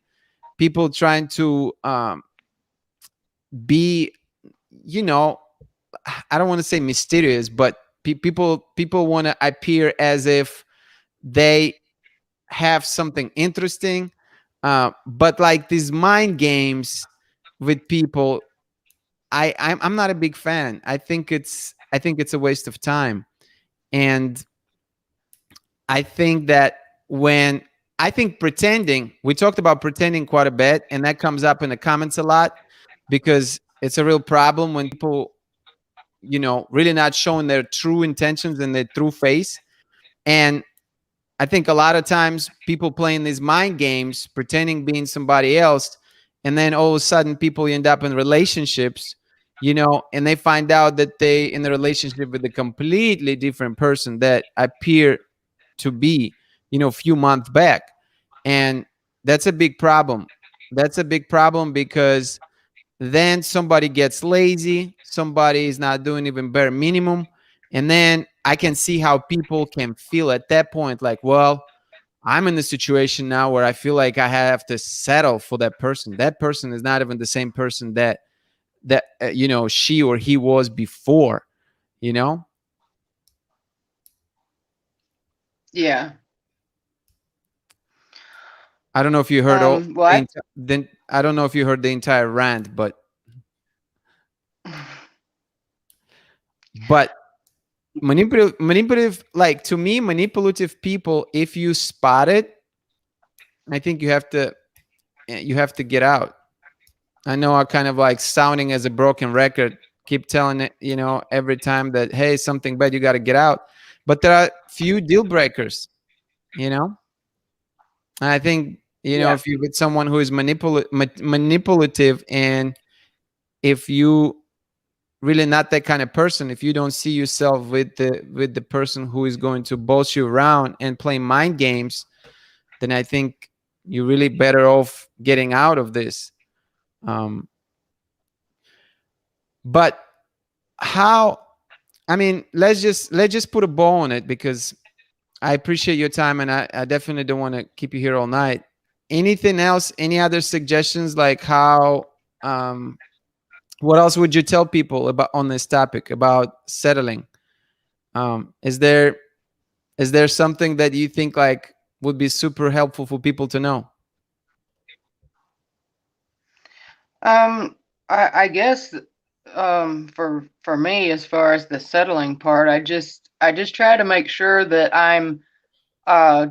people trying to be, you know, I don't want to say mysterious, but people want to appear as if they have something interesting. But like these mind games with people, I'm not a big fan. I think it's a waste of time. And I think that when I think pretending, we talked about pretending quite a bit, and that comes up in the comments a lot because it's a real problem when people, really not showing their true intentions and their true face. And I think a lot of times people playing these mind games, pretending being somebody else, and then all of a sudden people end up in relationships, and they find out that they in the relationship with a completely different person that appear to be, a few months back. And that's a big problem. That's a big problem because then somebody gets lazy, somebody is not doing even bare minimum. And then I can see how people can feel at that point like, well, I'm in the situation now where I feel like I have to settle for that person. That person is not even the same person that she or he was before, you know? Yeah. I don't know if you heard Well, then I don't know if you heard the entire rant, but manipulative, like to me, manipulative people, if you spot it, I think you have to get out. I know I'm kind of like sounding as a broken record, keep telling it, every time that, hey, something bad, you got to get out. But there are few deal breakers, you know? And I think, yeah. if you're with someone who is manipulative, and if you really not that kind of person, if you don't see yourself with the person who is going to boss you around and play mind games, then I think you're really better off getting out of this. Um, but how? I mean, let's just put a bow on it because I appreciate your time, and I definitely don't want to keep you here all night. Anything else? Any other suggestions? Like how? What else would you tell people about on this topic about settling? Is there something that you think like would be super helpful for people to know? Um, I guess for me, as far as the settling part, I just try to make sure that I'm uh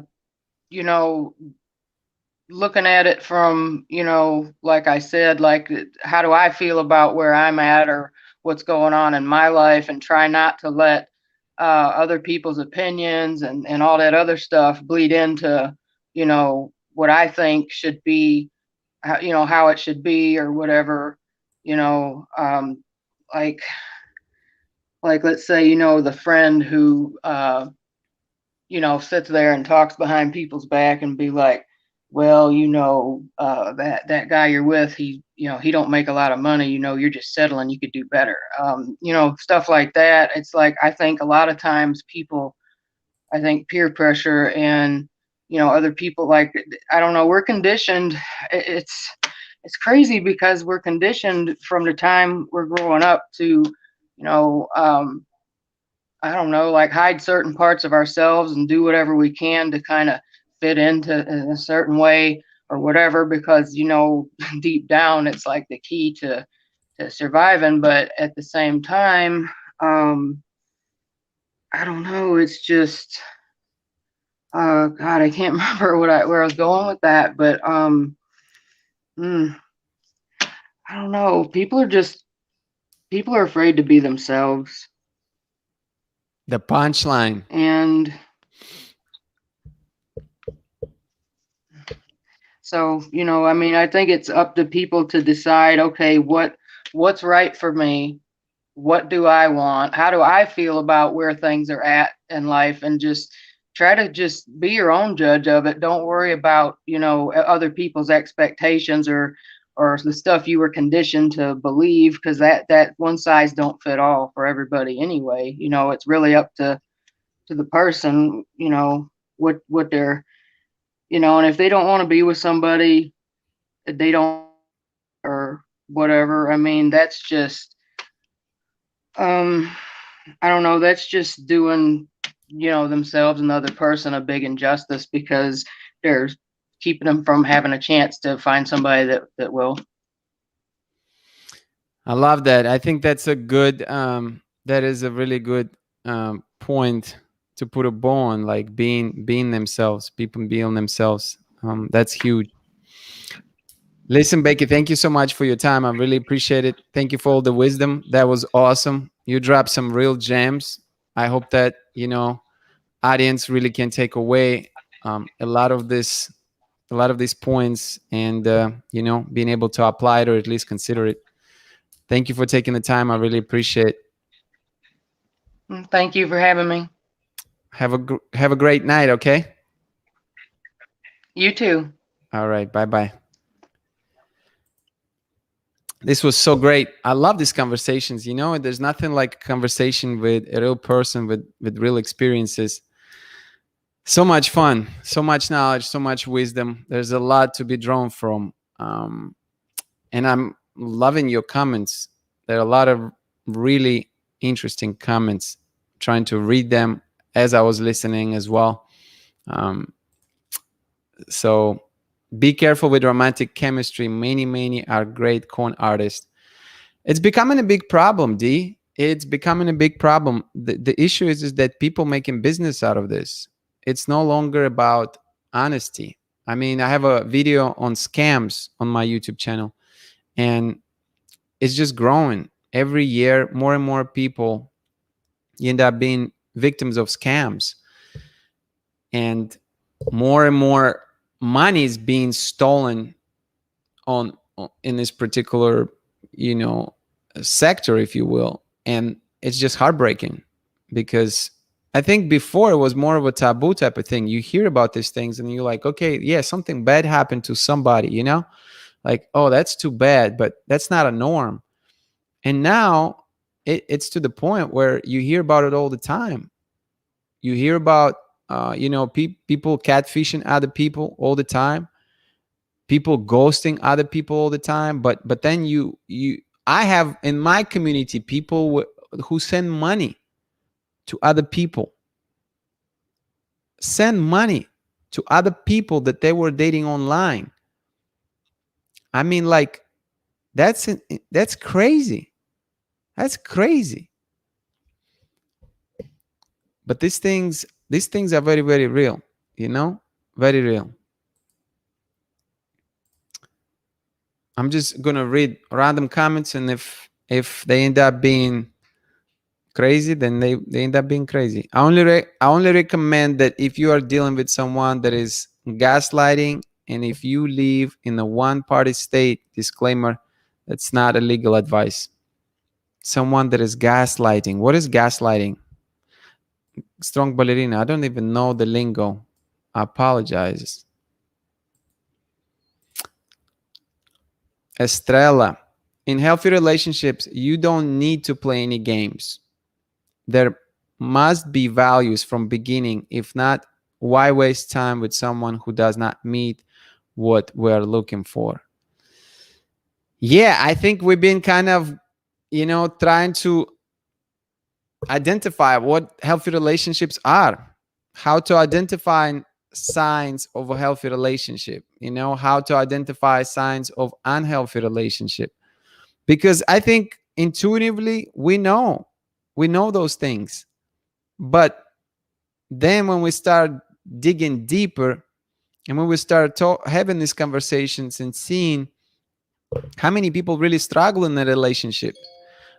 you know looking at it from, like I said, like how do I feel about where I'm at or what's going on in my life, and try not to let other people's opinions and all that other stuff bleed into, what I think should be, how it should be or whatever, you know, like let's say, the friend who sits there and talks behind people's back and be like, well, that guy you're with, he don't make a lot of money, you're just settling, you could do better. Stuff like that. It's like, I think a lot of times people, I think peer pressure and, other people, like, I don't know, we're conditioned. It's crazy because we're conditioned from the time we're growing up to, you know, um, I don't know, like hide certain parts of ourselves and do whatever we can to kind of fit into in a certain way or whatever, because, deep down it's like the key to surviving. But at the same time, um, I don't know, it's just, God, I can't remember where I was going with that, but mm, I don't know. People are afraid to be themselves, The punchline. and so, I mean, I think it's up to people to decide, okay, what's right for me? What do I want? How do I feel about where things are at in life? And just try to just be your own judge of it. Don't worry about, other people's expectations or the stuff you were conditioned to believe, because that one size don't fit all for everybody anyway. It's really up to the person, what they're, and if they don't want to be with somebody, they don't, or whatever. I mean, that's just, um, I don't know. That's just doing, themselves and the other person a big injustice, because they're keeping them from having a chance to find somebody that will. I love that. I think that is a really good point to put a bow on, like being themselves, people being themselves. That's huge. Listen, Becky, thank you so much for your time. I really appreciate it. Thank you for all the wisdom. That was awesome. You dropped some real gems. I hope that, audience really can take away a lot of these points, and being able to apply it or at least consider it. Thank you for taking the time. I really appreciate it. Thank you for having me. Have a great night. Okay. You too. All right. Bye. This was so great. I love these conversations. There's nothing like a conversation with a real person with real experiences. So much fun, so much knowledge, so much wisdom. There's a lot to be drawn from. And I'm loving your comments. There are a lot of really interesting comments. Trying to read them as I was listening as well. So be careful with romantic chemistry. Many are great con artists. It's becoming a big problem, D. It's becoming a big problem. The issue is that people making business out of this. It's no longer about honesty. I mean, I have a video on scams on my YouTube channel, and it's just growing. Every year, more and more people end up being victims of scams. And more money is being stolen in this particular sector, if you will. And it's just heartbreaking, because I think before it was more of a taboo type of thing. You hear about these things and you're like, okay, yeah, something bad happened to somebody, like, oh, that's too bad, but that's not a norm. And now it's to the point where you hear about it all the time. You hear about people catfishing other people all the time, people ghosting other people all the time. But then I have in my community people who send money to other people, send money to other people that they were dating online. I mean, like, that's crazy. That's crazy. But these things are very, very real, very real. I'm just gonna read random comments, and if they end up being crazy, then they end up being crazy. I only recommend that if you are dealing with someone that is gaslighting, and if you live in a one-party state, disclaimer, that's not a legal advice. Someone that is gaslighting. What is gaslighting? Strong ballerina. I don't even know the lingo. I apologize. Estrella. In healthy relationships, you don't need to play any games. There must be values from beginning. If not, why waste time with someone who does not meet what we're looking for? Yeah, I think we've been kind of, trying to identify what healthy relationships are, how to identify signs of a healthy relationship, how to identify signs of unhealthy relationship. Because I think intuitively we know those things. But then when we start digging deeper, and when we start having these conversations and seeing how many people really struggle in a relationship,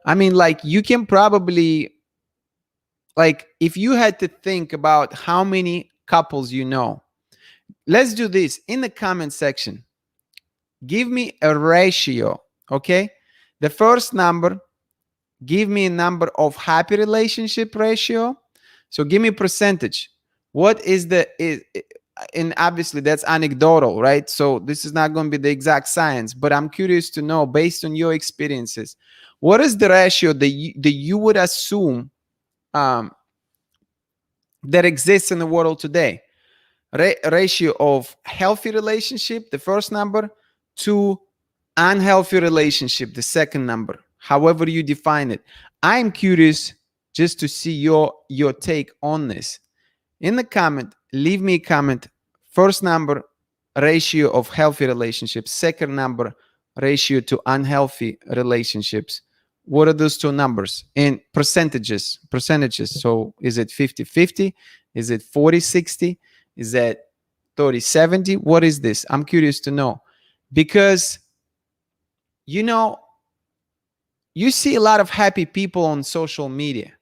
I mean, like, you can probably, like, if you had to think about how many couples let's do this in the comment section. Give me a ratio, okay? The first number, give me a number of happy relationship ratio. So give me a percentage. What is and obviously that's anecdotal, right? So this is not going to be the exact science, but I'm curious to know, based on your experiences, what is the ratio that you would assume that exists in the world today? Ratio of healthy relationship, the first number, to unhealthy relationship, the second number, however you define it. I'm curious just to see your take on this. In the comment, leave me a comment. First number, ratio of healthy relationships. Second number, ratio to unhealthy relationships. What are those two numbers in percentages? So is it 50-50? Is it 40-60? Is that 30-70? What is this? I'm curious to know, because you know, you see a lot of happy people on social media,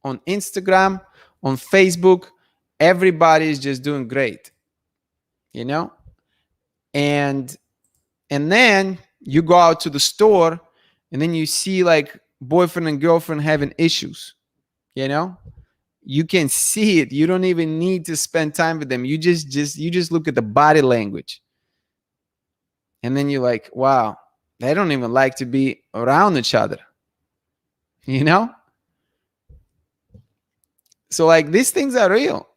on Instagram, on Facebook. Everybody is just doing great, you know? And then you go out to the store and then you see like boyfriend and girlfriend having issues, you know? You can see it. You don't even need to spend time with them. You just look at the body language. And then you're like, wow, they don't even like to be around each other, you know? So like these things are real.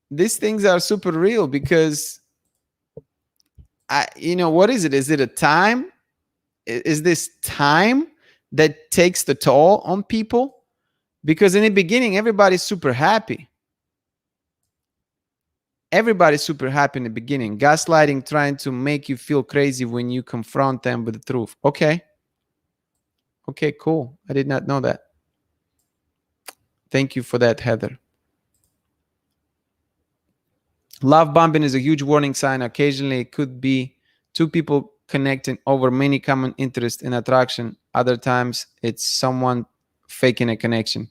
These things are super real, because what is it? Is it a time? Is this time that takes the toll on people? Because in the beginning, everybody's super happy. Everybody's super happy in the beginning. Gaslighting, trying to make you feel crazy when you confront them with the truth. Okay, cool. I did not know that. Thank you for that, Heather. Love bombing is a huge warning sign. Occasionally, it could be two people connecting over many common interests and attraction. Other times, it's someone faking a connection.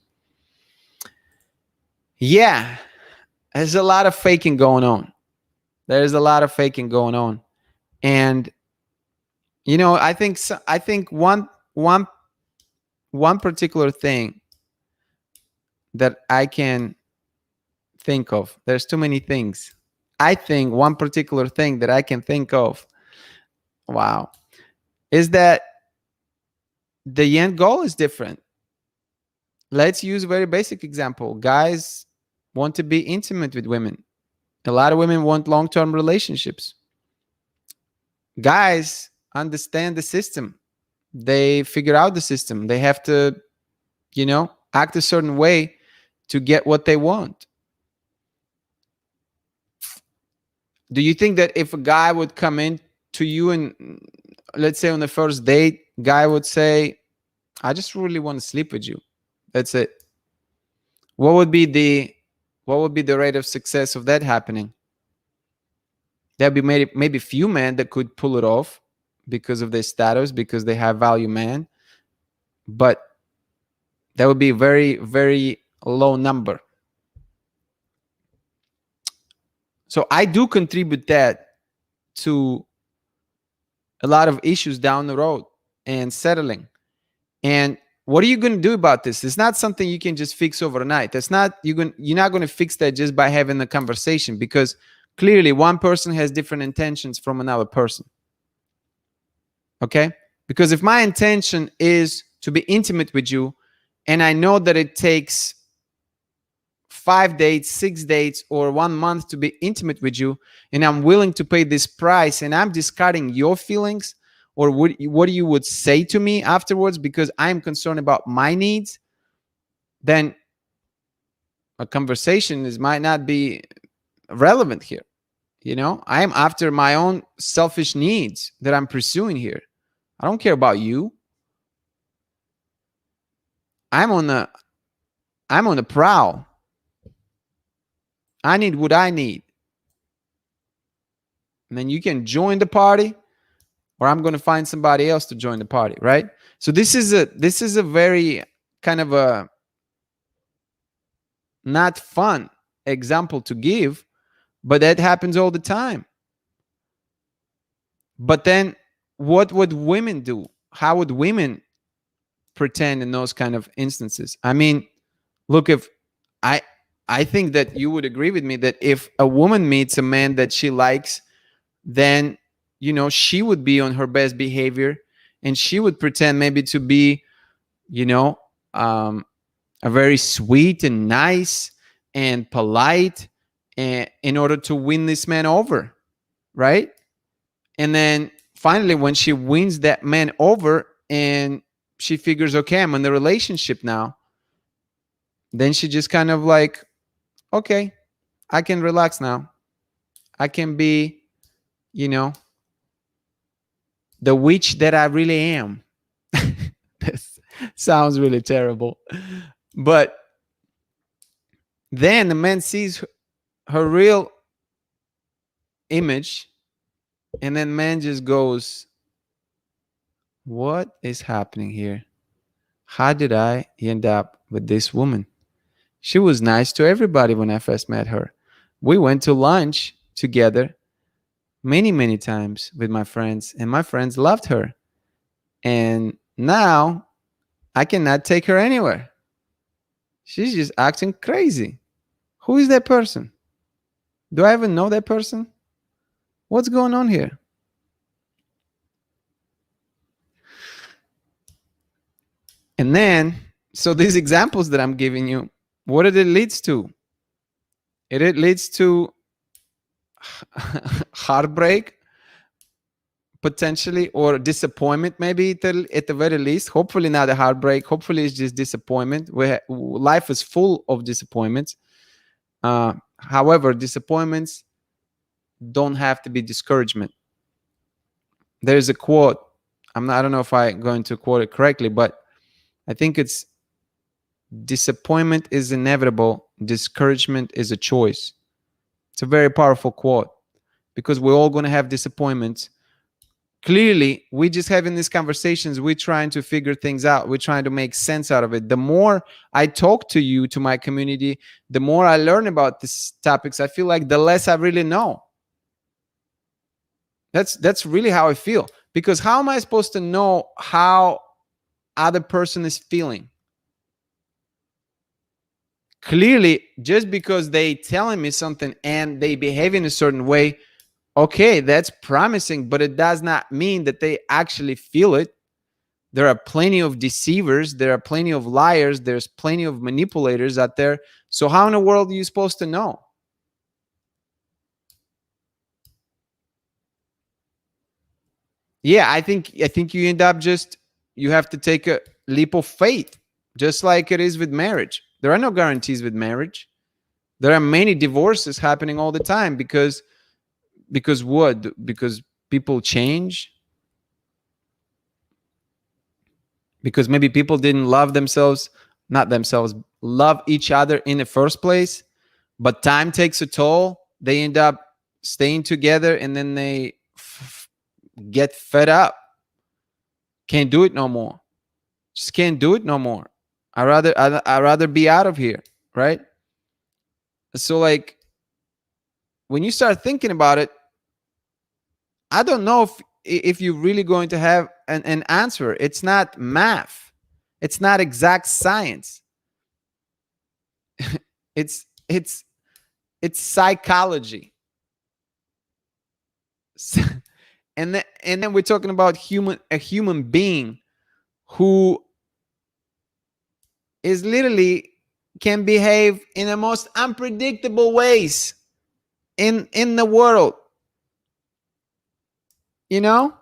Yeah, there's a lot of faking going on. There's a lot of faking going on. And, I think one particular thing that I can think of, there's too many things. I think one particular thing that I can think of, wow, is that the end goal is different. Let's use a very basic example. Guys want to be intimate with women. A lot of women want long-term relationships. Guys understand the system. They figure out the system. They have to, act a certain way to get what they want. Do you think that if a guy would come in to you and, let's say on the first date, guy would say, I just really want to sleep with you. That's it. What would be the rate of success of that happening? There'd be maybe few men that could pull it off because of their status, because they have value man. But that would be a very, very low number. So I do contribute that to a lot of issues down the road and settling. And what are you going to do about this? It's not something you can just fix overnight. You're not going to fix that just by having a conversation, because clearly one person has different intentions from another person. Okay? Because if my intention is to be intimate with you, and I know that it takes 5 dates, 6 dates, or 1 month to be intimate with you, and I'm willing to pay this price, and I'm discarding your feelings or what you would say to me afterwards because I'm concerned about my needs, then a conversation might not be relevant here. I am after my own selfish needs that I'm pursuing here. I don't care about you. I'm on the prowl. I need what I need. And then you can join the party, or I'm going to find somebody else to join the party, right? So this is a very kind of a not fun example to give, but that happens all the time. But then what would women do? How would women pretend in those kind of instances? I mean, look, if I think that you would agree with me that if a woman meets a man that she likes, then she would be on her best behavior, and she would pretend maybe to be a very sweet and nice and polite, and in order to win this man over, right? And then finally, when she wins that man over and she figures, okay, I'm in the relationship now, then she just kind of like, okay, I can relax now. I can be, the witch that I really am. Sounds really terrible. But then the man sees her real image, and then man just goes, what is happening here? How did I end up with this woman? She was nice to everybody when I first met her. We went to lunch together many, many times with my friends, and my friends loved her. And now I cannot take her anywhere. She's just acting crazy. Who is that person? Do I even know that person? What's going on here? And then, so these examples that I'm giving you, what it leads to? It leads to heartbreak, potentially, or disappointment, maybe at the very least. Hopefully not a heartbreak. Hopefully it's just disappointment. Life is full of disappointments. However, disappointments don't have to be discouragement. There's a quote. I don't know if I'm going to quote it correctly, but I think it's disappointment is inevitable. Discouragement is a choice. It's a very powerful quote because we're all going to have disappointments. Clearly, we just having these conversations. We're trying to figure things out. We're trying to make sense out of it. The more I talk to you, to my community, the more I learn about these topics, I feel like the less I really know. That's really how I feel. Because how am I supposed to know how other person is feeling? Clearly, just because they telling me something and they behave in a certain way, okay, that's promising, but it does not mean that they actually feel it. There are plenty of deceivers. There are plenty of liars. There's plenty of manipulators out there. So how in the world are you supposed to know? Yeah, I think you end up you have to take a leap of faith, just like it is with marriage. There are no guarantees with marriage. There are many divorces happening all the time because what? Because people change. Because maybe people didn't love themselves, not themselves, love each other in the first place. But time takes a toll. They end up staying together, and then they get fed up. Can't do it no more. Just can't do it no more. I'd rather be out of here, right? So like when you start thinking about it, I don't know if you're really going to have an answer. It's not math. It's not exact science. it's it's psychology. And then we're talking about a human being who is literally can behave in the most unpredictable ways in the world. You know,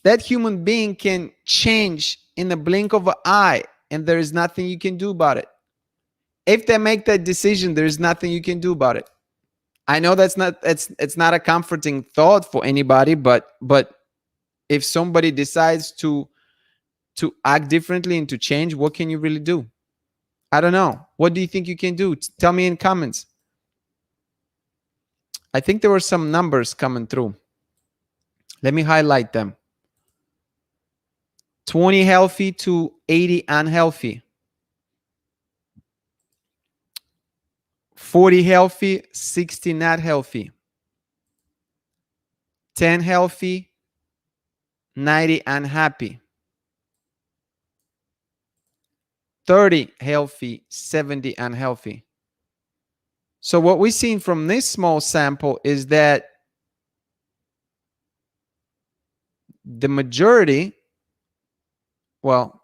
that human being can change in the blink of an eye, and there is nothing you can do about it. If they make that decision, there is nothing you can do about it. I know it's not a comforting thought for anybody, but if somebody decides to act differently and to change, what can you really do? I don't know. What do you think you can do? Tell me in comments. I think there were some numbers coming through. Let me highlight them. 20 healthy to 80 unhealthy. 40 healthy, 60 not healthy. 10 healthy, 90 unhappy. 30 healthy, 70 unhealthy. So what we've seen from this small sample is that the majority, well,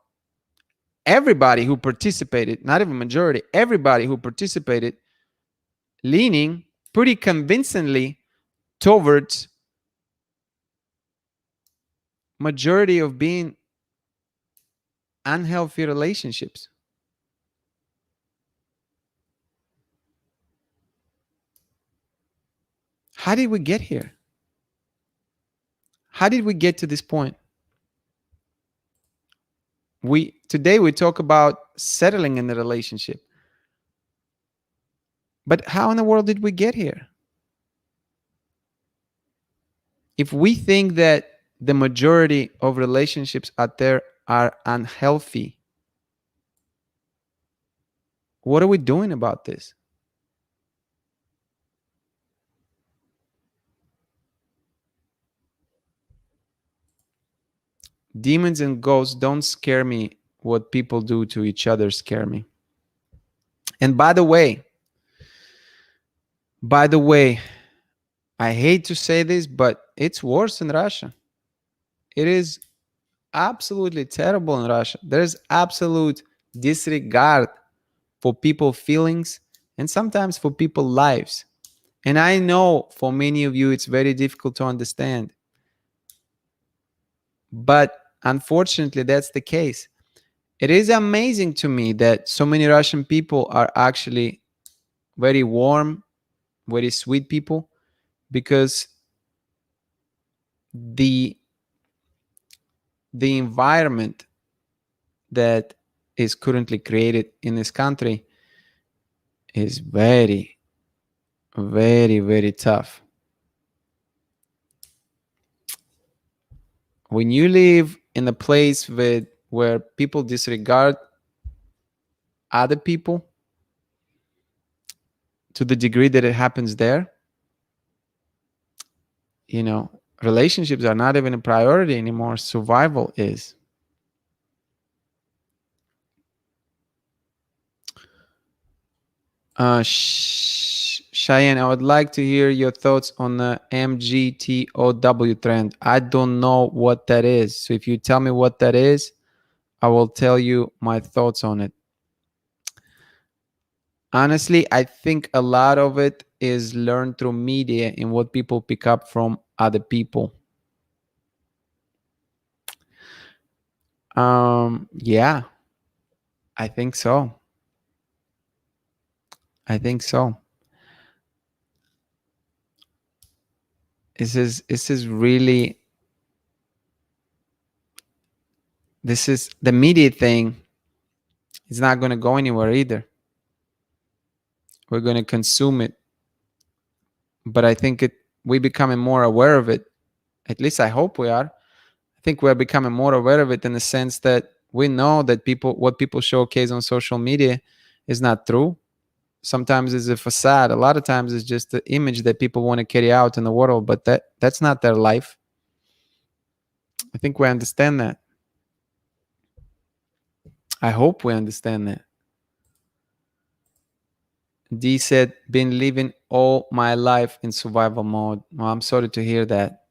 everybody who participated, not even majority, everybody who participated, leaning pretty convincingly towards majority of being unhealthy relationships. How did we get here? How did we get to this point? Today we talk about settling in the relationship. But how in the world did we get here? If we think that the majority of relationships out there are unhealthy, what are we doing about this? Demons and ghosts don't scare me. What people do to each other scare me. And by the way, I hate to say this, but it's worse in Russia. It is absolutely terrible in Russia. There's absolute disregard for people's feelings and sometimes for people's lives. And I know for many of you it's very difficult to understand. But unfortunately, that's the case. It is amazing to me that so many Russian people are actually very warm, very sweet people, because the environment that is currently created in this country is very, very, very tough. When you live in a place where people disregard other people to the degree that it happens there, relationships are not even a priority anymore. Survival is. Cheyenne, I would like to hear your thoughts on the MGTOW trend. I don't know what that is. So if you tell me what that is, I will tell you my thoughts on it. Honestly, I think a lot of it is learned through media and what people pick up from other people. Yeah, I think so. This is really, this is the media thing. It's not going to go anywhere either. We're going to consume it, but I think we're becoming more aware of it. At least I hope we are. I think we're becoming more aware of it in the sense that we know that what people showcase on social media is not true. Sometimes it's a facade. A lot of times it's just the image that people want to carry out in the world, but that's not their life. I think we understand that. I hope we understand that. D said, been living all my life in survival mode. Well, I'm sorry to hear that.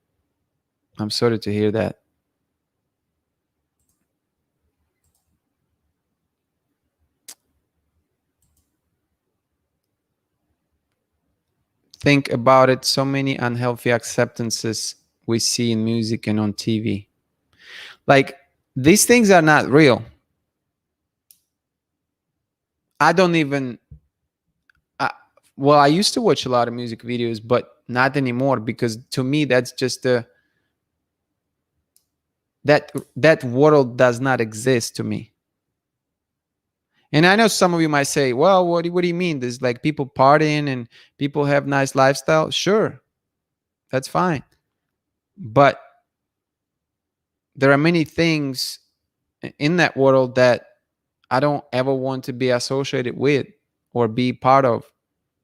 Think about it. So many unhealthy acceptances we see in music and on TV. Like, these things are not real. I don't even, I used to watch a lot of music videos, but not anymore, because to me, that's just that world does not exist to me. And I know some of you might say, well, what do you mean? There's like people partying and people have nice lifestyle. Sure, that's fine. But there are many things in that world that I don't ever want to be associated with or be part of.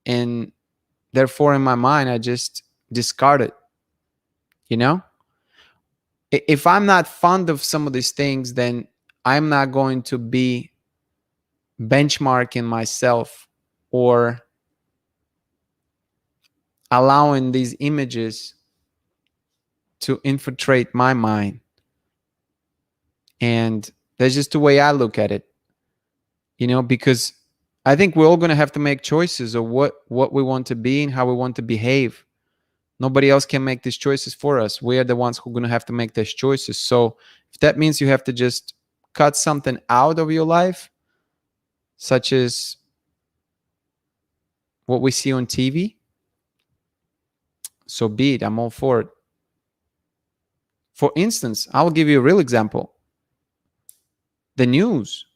And therefore, in my mind, I just discard it. If I'm not fond of some of these things, then I'm not going to be benchmarking myself or allowing these images to infiltrate my mind. And that's just the way I look at it, because I think we're all going to have to make choices of what we want to be and how we want to behave. Nobody else can make these choices for us. We are the ones who are going to have to make those choices. So if that means you have to just cut something out of your life, such as what we see on TV, so be it. I'm all for it. For instance, I'll give you a real example. The news.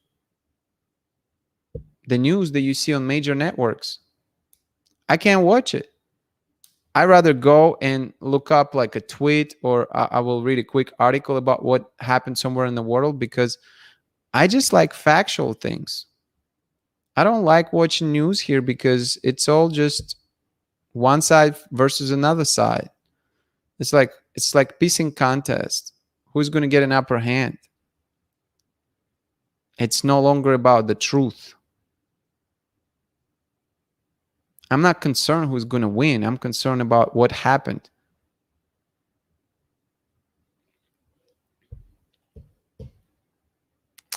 The news that you see on major networks. I can't watch it. I rather go and look up like a tweet, or I will read a quick article about what happened somewhere in the world, because I just like factual things. I don't like watching news here because it's all just one side versus another side. It's like pissing contest. Who's going to get an upper hand? It's no longer about the truth. I'm not concerned who's going to win. I'm concerned about what happened.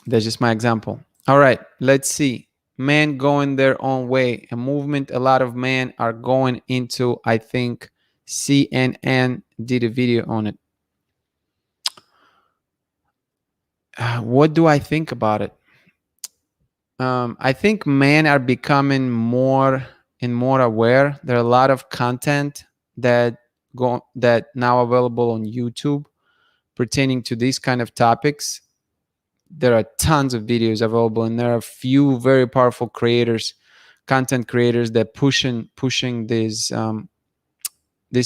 That's just my example. All right, let's see. Men going their own way. A movement a lot of men are going into. I think CNN did a video on it. What do I think about it? I think men are becoming more and more aware. There are a lot of content that now available on YouTube pertaining to these kind of topics. There are tons of videos available, and there are a few very powerful creators, content creators, that pushing this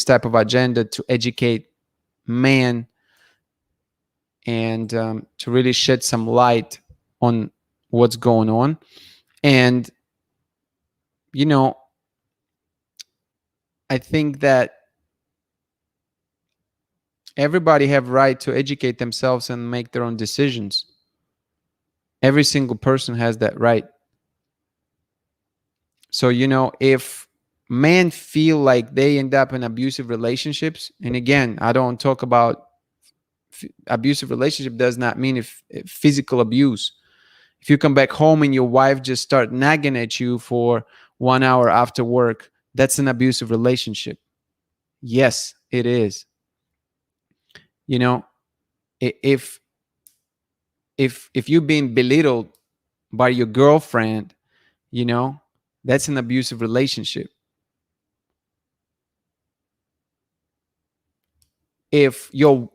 type of agenda to educate men and to really shed some light on what's going on. And I think that everybody have right to educate themselves and make their own decisions. Every single person has that right. So, if men feel like they end up in abusive relationships, and again, I don't talk about abusive relationship does not mean if physical abuse. If you come back home and your wife just start nagging at you for 1 hour after work, that's an abusive relationship. Yes, it is. If you're being belittled by your girlfriend, that's an abusive relationship. If your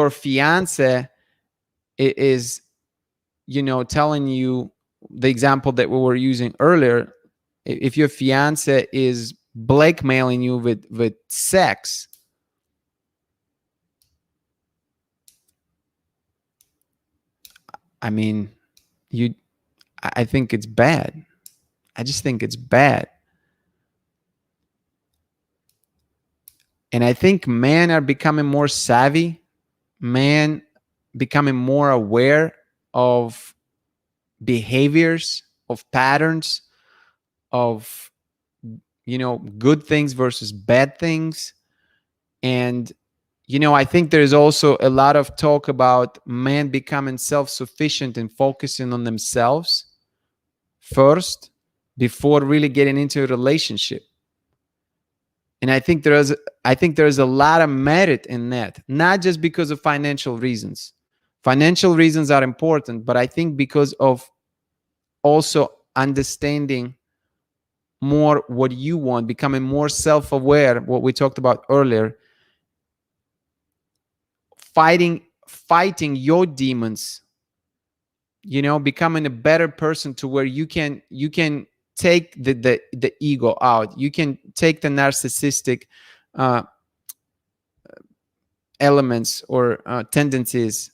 fiance is telling you, the example that we were using earlier, if your fiance is blackmailing you with sex, I mean, I think it's bad. I just think it's bad. And I think men are becoming more savvy, men becoming more aware of behaviors, of patterns, of good things versus bad things. And I think there's also a lot of talk about men becoming self-sufficient and focusing on themselves first before really getting into a relationship. And I think there's a lot of merit in that, not just because of financial reasons. Financial reasons are important, but I think because of also understanding more what you want, becoming more self-aware, what we talked about earlier, fighting your demons, becoming a better person to where you can take the ego out. You can take the narcissistic elements or tendencies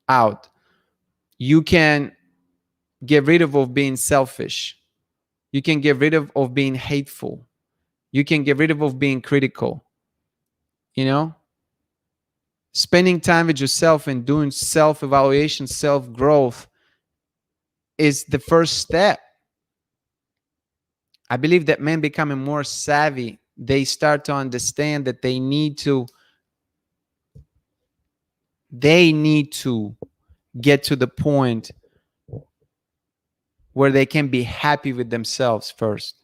out. You can get rid of being selfish. You can get rid of being hateful. You can get rid of being critical. Spending time with yourself and doing self-evaluation, self-growth is the first step. I believe that men becoming more savvy, they start to understand that they need to get to the point where they can be happy with themselves first.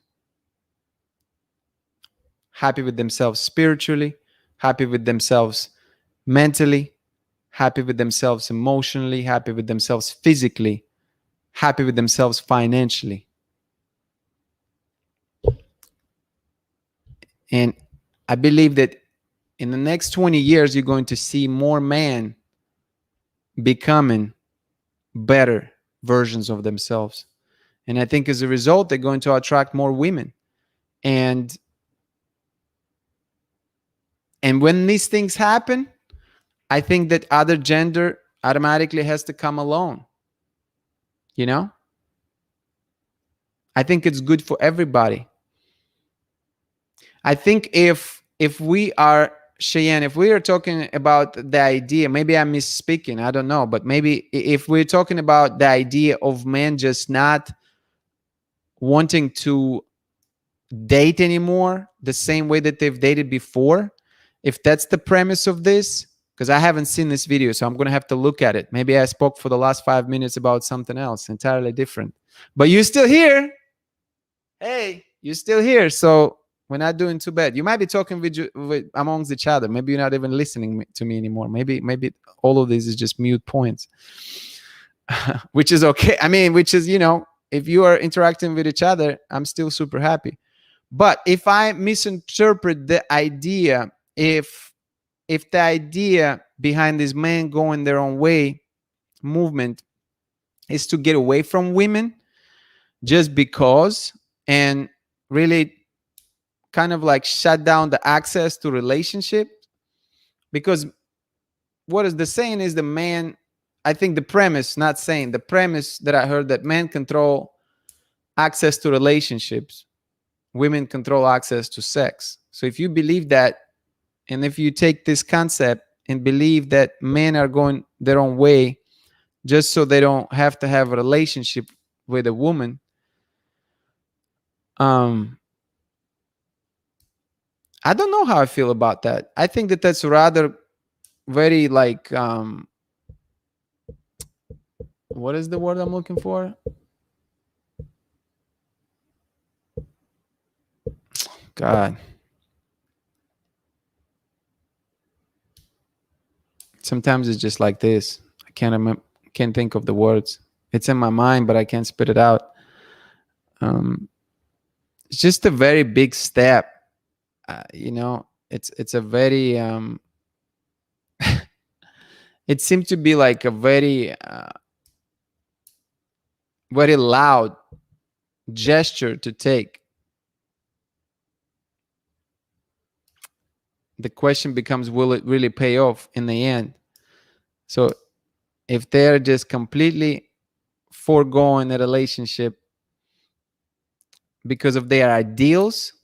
Happy with themselves spiritually, happy with themselves mentally, happy with themselves emotionally, happy with themselves physically, happy with themselves financially. And I believe that in the next 20 years, you're going to see more men becoming better versions of themselves. And I think as a result, they're going to attract more women. And when these things happen, I think that other gender automatically has to come along. You know? I think it's good for everybody. I think if we are, Cheyenne, if we are talking about the idea, maybe I'm misspeaking, I don't know, but maybe if we're talking about the idea of men just not wanting to date anymore the same way that they've dated before, if that's the premise of this, because I haven't seen this video, so I'm going to have to look at it. Maybe I spoke for the last 5 minutes about something else entirely different. But you're still here. Hey, you're still here. So we're not doing too bad. You might be talking with amongst each other. Maybe you're not even listening to me anymore. Maybe all of this is just mute points, which is okay. I mean, which is, you know, if you are interacting with each other, I'm still super happy. But if I misinterpret the idea, if the idea behind this men going their own way movement is to get away from women just because, and really kind of like shut down the access to relationship, because what is the saying is the man, I think the premise, not saying, the premise that I heard, that men control access to relationships, women control access to sex. So if you believe that, and if you take this concept and believe that men are going their own way just so they don't have to have a relationship with a woman, I don't know how I feel about that. I think that that's rather very like, what is the word I'm looking for? God. Sometimes it's just like this. I can't think of the words. It's in my mind, but I can't spit it out. It's just a very big step. You know, it's a very it seemed to be like a very very loud gesture to take. The question becomes, will it really pay off in the end? So if they're just completely foregoing a relationship because of their ideals,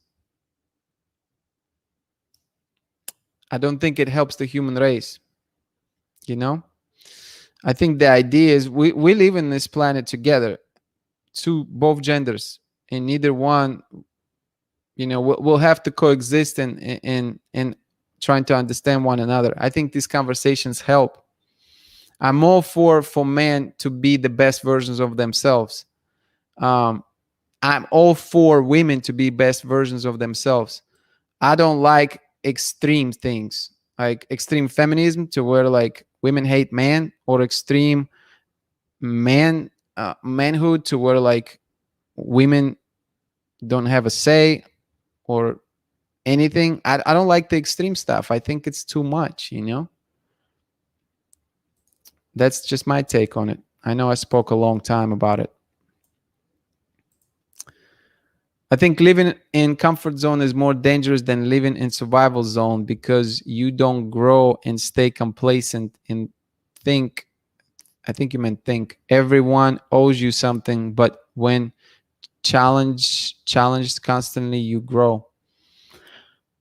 I don't think it helps the human race. You know, I think the idea is we live in this planet together, to both genders, and neither one, you know, we'll have to coexist and trying to understand one another. I think these conversations help. I'm all for men to be the best versions of themselves. I'm all for women to be best versions of themselves. I don't like extreme things, like extreme feminism to where like women hate men, or extreme manhood to where like women don't have a say or anything. I don't like the extreme stuff. I think it's too much, you know. That's just my take on it. I know I spoke a long time about it. I think living in comfort zone is more dangerous than living in survival zone, because you don't grow and stay complacent and think. I think you meant think. Everyone owes you something, but when challenged constantly, you grow.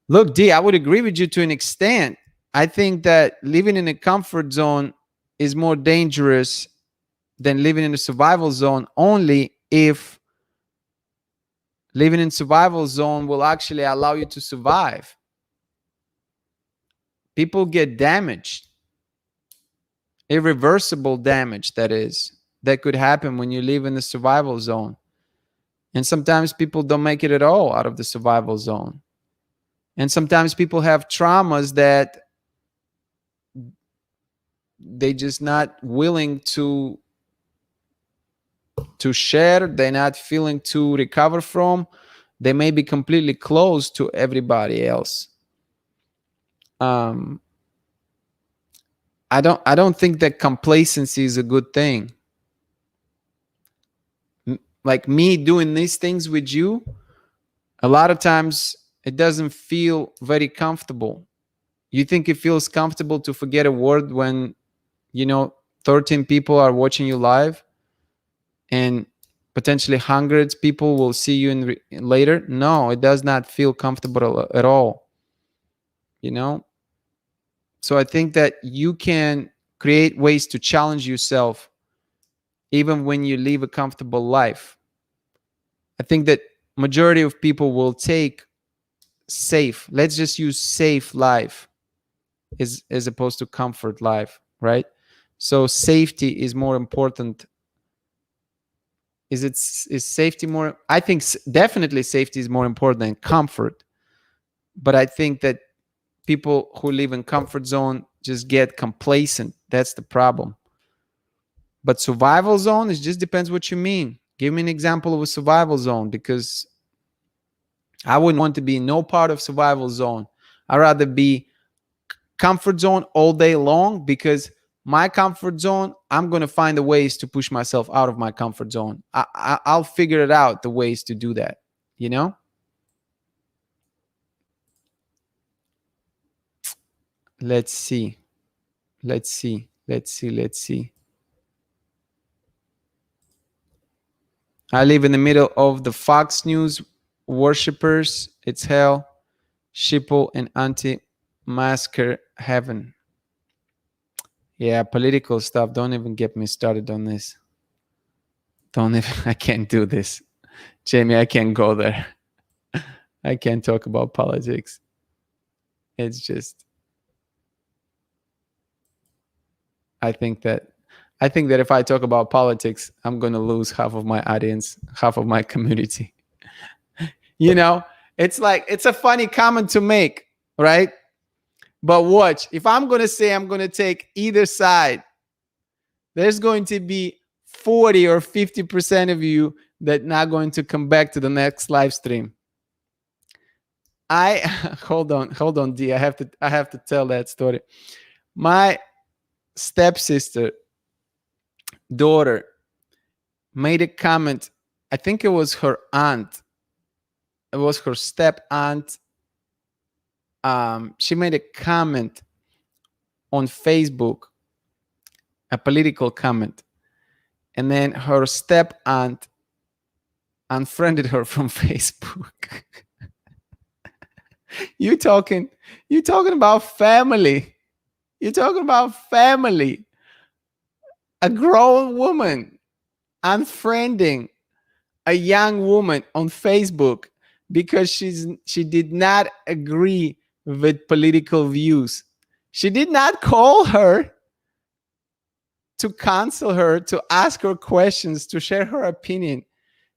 Look, D, I would agree with you to an extent. I think that living in a comfort zone is more dangerous than living in a survival zone, only if living in survival zone will actually allow you to survive. People get damaged, irreversible damage, that could happen when you live in the survival zone. And sometimes people don't make it at all out of the survival zone. And sometimes people have traumas that they just not willing to share. They're not feeling to recover from. They may be completely closed to everybody else. I I don't think that complacency is a good thing. Like me doing these things with you, a lot of times it doesn't feel very comfortable. You think it feels comfortable to forget a word when, 13 people are watching you live and potentially hundreds people will see you later? No, it does not feel comfortable at all. So I think that you can create ways to challenge yourself even when you live a comfortable life. I think that majority of people will take safe, let's just use safe life as opposed to comfort life, right? So safety is more important. Is safety more? I think definitely safety is more important than comfort. But I think that people who live in comfort zone just get complacent. That's the problem. But survival zone, it just depends what you mean. Give me an example of a survival zone, because I wouldn't want to be in no part of survival zone. I'd rather be comfort zone all day long, because my comfort zone, I'm going to find the ways to push myself out of my comfort zone. I'll figure it out, the ways to do that, you know? Let's see. Let's see. Let's see. Let's see. I live in the middle of the Fox News worshippers. It's hell, Shipple, and anti-masker heaven. Yeah, political stuff. Don't even get me started on this. Don't even. I can't do this. Jamie, I can't go there. I can't talk about politics. It's just, I think that if I talk about politics, I'm going to lose half of my audience, half of my community. It's like, it's a funny comment to make, right? But watch, if I'm going to say I'm going to take either side, there's going to be 40 or 50% of you that not going to come back to the next live stream. Hold on, D. I have to tell that story. My stepsister daughter made a comment. I think it was her aunt. It was her step aunt. She made a comment on Facebook, a political comment, and then her step aunt unfriended her from Facebook. You talking about family? You're talking about family. A grown woman unfriending a young woman on Facebook because she did not agree with political views. She did not call her to counsel her, to ask her questions, to share her opinion.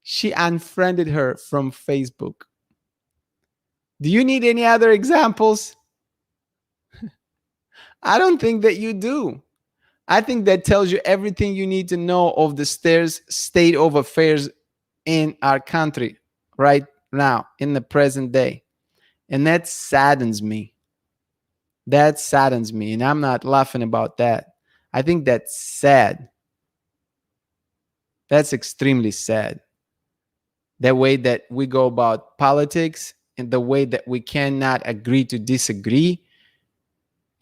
She unfriended her from Facebook. Do you need any other examples? I don't think that you do. I think that tells you everything you need to know of the state of affairs in our country right now, in the present day. And that saddens me. That saddens me. And I'm not laughing about that. I think that's sad. That's extremely sad. The way that we go about politics, and the way that we cannot agree to disagree,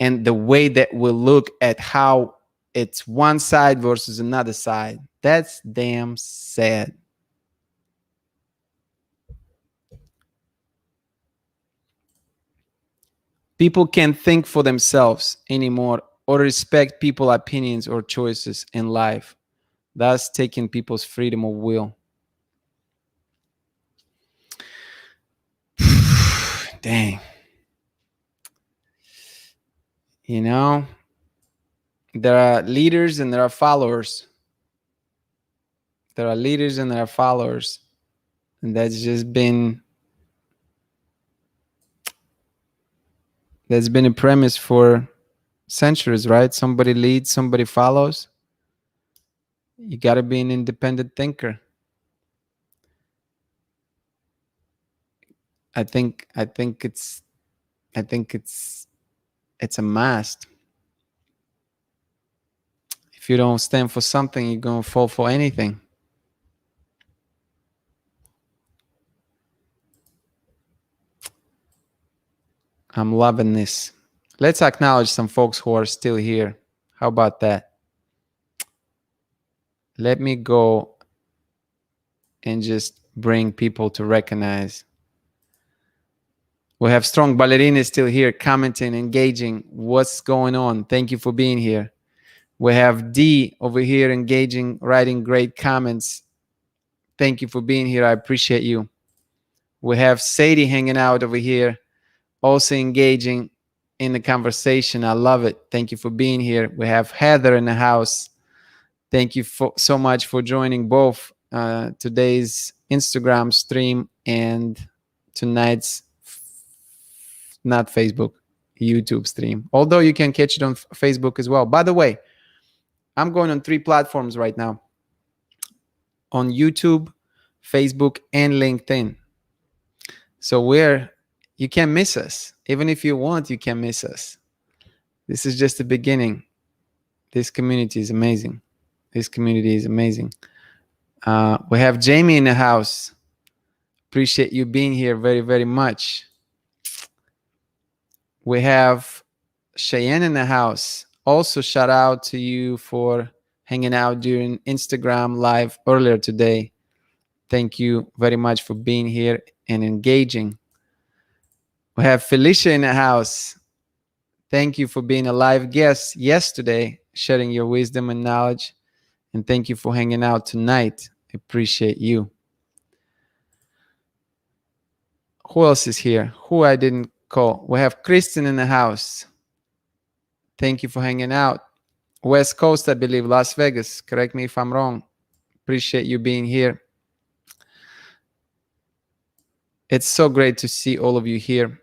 and the way that we look at how it's one side versus another side. That's damn sad. People can't think for themselves anymore or respect people's opinions or choices in life, thus taking people's freedom of will. Dang. There are leaders and there are followers. There are leaders and there are followers. And that's been a premise for centuries, right? Somebody leads, somebody follows. You got to be an independent thinker. I think it's a must. If you don't stand for something, you're going to fall for anything. I'm loving this. Let's acknowledge some folks who are still here. How about that? Let me go and just bring people to recognize. We have Strong Ballerina still here, commenting, engaging. What's going on? Thank you for being here. We have D over here engaging, writing great comments. Thank you for being here. I appreciate you. We have Sadie hanging out over here, also engaging in the conversation. I love it. Thank you for being here. We have Heather in the house. Thank you so much for joining both today's Instagram stream and tonight's, not Facebook, YouTube stream. Although you can catch it on Facebook as well. By the way, I'm going on 3 platforms right now. On YouTube, Facebook, and LinkedIn. So you can't miss us. Even if you want, you can't miss us. This is just the beginning. This community is amazing. This community is amazing. We have Jamie in the house. Appreciate you being here very, very much. We have Cheyenne in the house. Also, shout out to you for hanging out during Instagram Live earlier today. Thank you very much for being here and engaging. We have Felicia in the house. Thank you for being a live guest yesterday, sharing your wisdom and knowledge. And thank you for hanging out tonight. I appreciate you. Who else is here? Who I didn't call? We have Kristen in the house. Thank you for hanging out. West Coast, I believe, Las Vegas. Correct me if I'm wrong. Appreciate you being here. It's so great to see all of you here.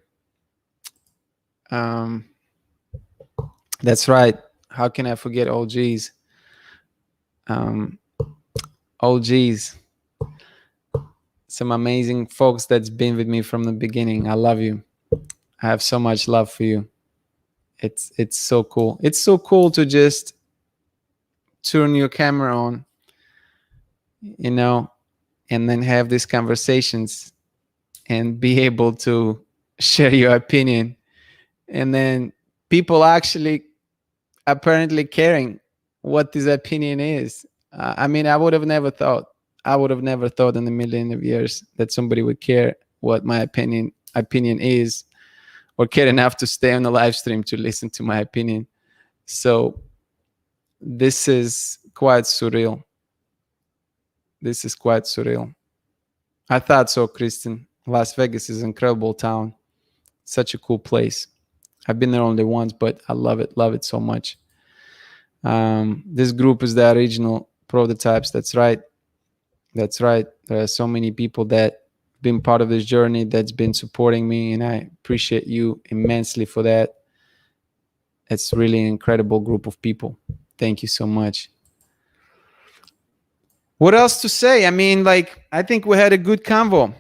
That's right. How can I forget OGs? OGs. Some amazing folks that's been with me from the beginning. I love you. I have so much love for you. It's so cool. It's so cool to just turn your camera on, you know, and then have these conversations and be able to share your opinion. And then people actually apparently caring what this opinion is. I mean, I would have never thought in a million of years that somebody would care what my opinion is, or care enough to stay on the live stream to listen to my opinion. So this is quite surreal. This is quite surreal. I thought so, Kristen. Las Vegas is an incredible town. Such a cool place. I've been there only once, but I love it so much. This group is the original prototypes. That's right. There are so many people that been part of this journey, that's been supporting me, and I appreciate you immensely for that. It's really an incredible group of people. Thank you so much. What else to say? I mean, like, I think we had a good convo.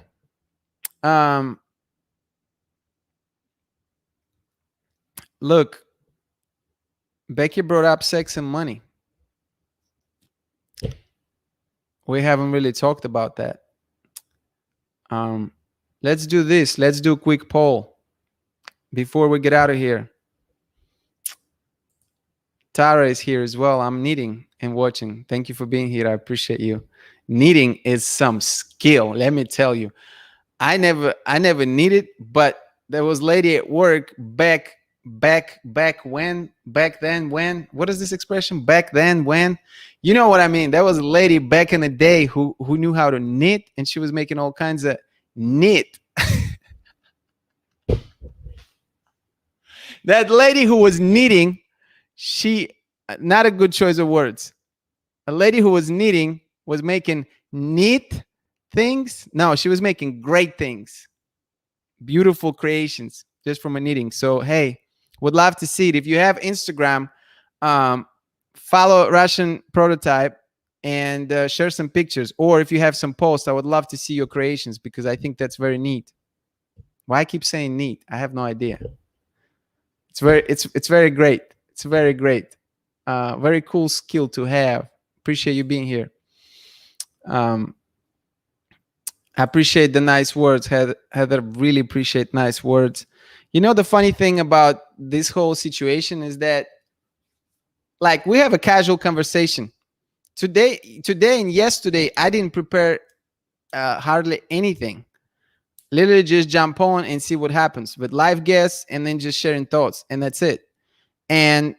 Look, Becky brought up sex and money. We haven't really talked about that. Let's do this. Let's do a quick poll before we get out of here. Tara is here as well. I'm knitting and watching. Thank you for being here. I appreciate you. Knitting is some skill. Let me tell you. I never knitted, but there was a lady at work back then when, what is this expression? Back then when, you know what I mean? There was a lady back in the day who knew how to knit, and she was making all kinds of knit. That lady who was knitting, not a good choice of words. A lady who was knitting was making neat things. No, she was making great things. Beautiful creations just from a knitting. So, hey, would love to see it. If you have Instagram, follow Russian Prototype and share some pictures. Or if you have some posts, I would love to see your creations, because I think that's very neat. Why I keep saying neat? I have no idea. It's very great. It's very great. Very cool skill to have. Appreciate you being here. um, I appreciate the nice words, Heather. Really appreciate nice words. You know, the funny thing about this whole situation is that, like, we have a casual conversation today and yesterday. I didn't prepare hardly anything. Literally just jump on and see what happens with live guests, and then just sharing thoughts, and that's it. And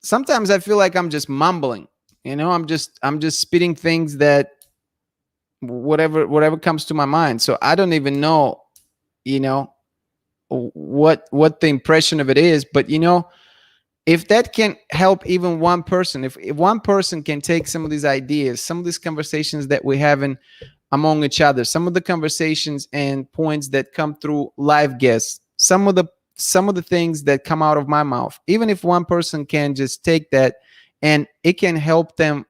sometimes I feel like I'm just mumbling. You know, I'm just spitting things that whatever comes to my mind. So I don't even know, you know, what the impression of it is. But you know, if that can help even one person, if one person can take some of these ideas, some of these conversations that we're having among each other, some of the conversations and points that come through live guests, some of the things that come out of my mouth, even if one person can just take that and it can help them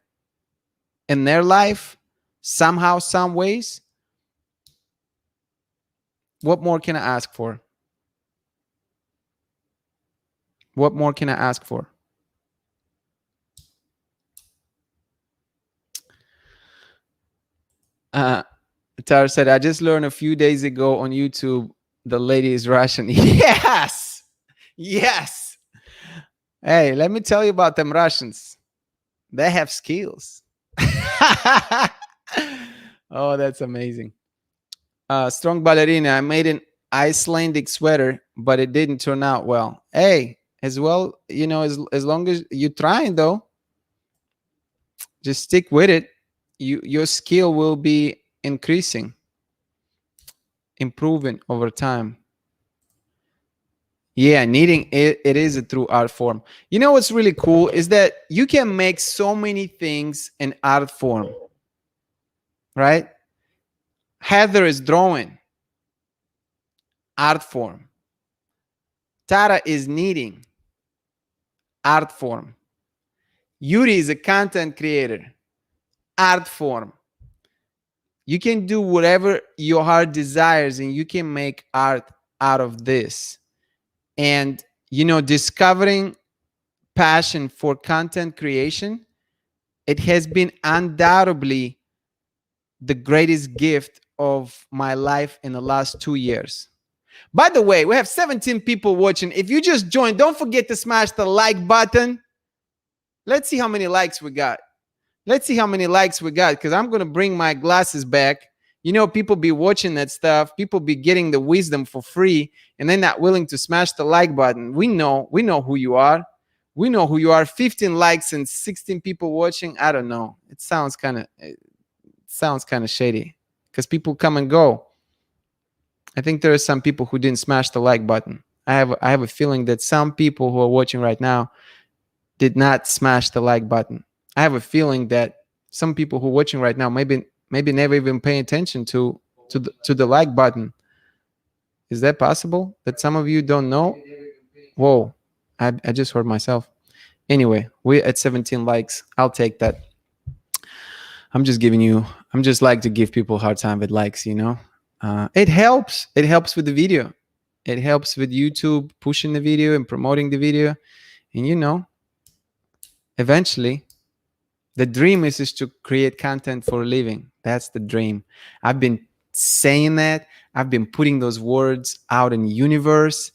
in their life somehow, some ways, what more can I ask for? What more can I ask for? uh Tara said, I just learned a few days ago on YouTube the lady is Russian. Yes, yes. Hey, let me tell you about them Russians. They have skills. Oh, that's amazing. Strong ballerina. I made an Icelandic sweater, but it didn't turn out well. Hey, as well, you know, as long as you're trying, though, just stick with it. Your skill will be increasing, improving over time. Yeah, knitting, it is a true art form. You know what's really cool is that you can make so many things in art form, right? Heather is drawing, art form. Tara is knitting, art form. Yuri is a content creator, art form. You can do whatever your heart desires and you can make art out of this. And, you know, discovering passion for content creation, it has been undoubtedly the greatest gift of my life in the last 2 years. By the way, we have 17 people watching. If you just joined, don't forget to smash the like button. Let's see how many likes we got. Let's see how many likes we got, because I'm going to bring my glasses back. You know, people be watching that stuff. People be getting the wisdom for free, and they're not willing to smash the like button. We know who you are. We know who you are. 15 likes and 16 people watching. I don't know. It sounds kind of shady because people come and go. I think there are some people who didn't smash the like button. I have a feeling that some people who are watching right now did not smash the like button. I have a feeling that some people who are watching right now maybe never even paying attention to the like button. Is that possible? That some of you don't know? Whoa, I just heard myself. Anyway, we're at 17 likes. I'll take that. I'm just like to give people a hard time with likes, you know? It helps. It helps with the video. It helps with YouTube pushing the video and promoting the video. And, you know, eventually, the dream is to create content for a living. That's the dream. I've been saying that. I've been putting those words out in the universe.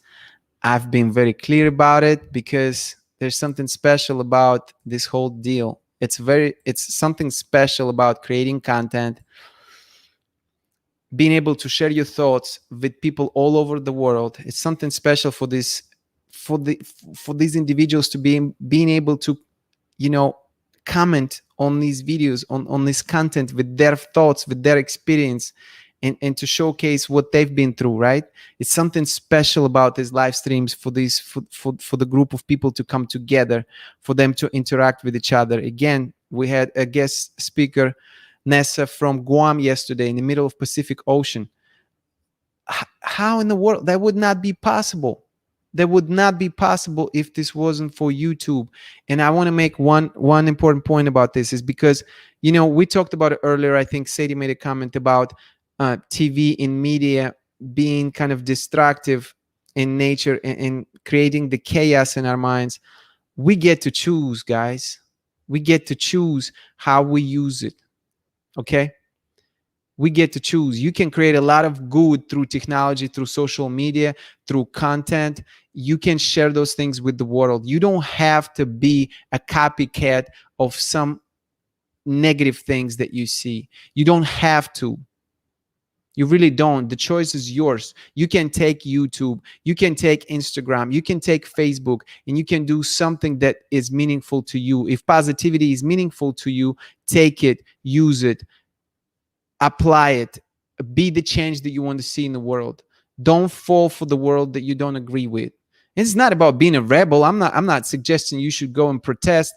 I've been very clear about it because there's something special about this whole deal. It's something special about creating content, being able to share your thoughts with people all over the world. It's something special for these individuals to being able to, you know, comment on these videos, on this content with their thoughts, with their experience, and to showcase what they've been through, right? It's something special about these live streams for the group of people to come together, for them to interact with each other. Again, we had a guest speaker, Nessa from Guam, yesterday in the middle of Pacific Ocean. How in the world? That would not be possible. That would not be possible if this wasn't for YouTube. And I want to make one important point about this, is because, you know, we talked about it earlier. I think Sadie made a comment about TV and media being kind of destructive in nature and creating the chaos in our minds. We get to choose, guys. We get to choose how we use it. Okay? We get to choose. You can create a lot of good through technology, through social media, through content. You can share those things with the world. You don't have to be a copycat of some negative things that you see. You don't have to. You really don't. The choice is yours. You can take YouTube, you can take Instagram, you can take Facebook, and you can do something that is meaningful to you. If positivity is meaningful to you, take it, use it, apply it, be the change that you want to see in the world. Don't fall for the world that you don't agree with. It's not about being a rebel. I'm not suggesting you should go and protest.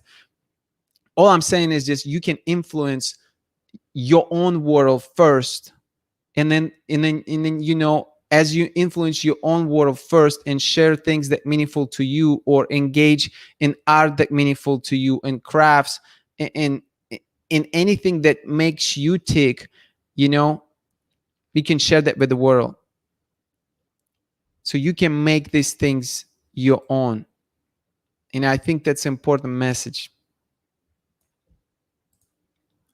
All I'm saying is just you can influence your own world first, and then as you influence your own world first and share things that meaningful to you, or engage in art that meaningful to you, and crafts, and in anything that makes you tick, we can share that with the world, so you can make these things your own. And I think that's an important message.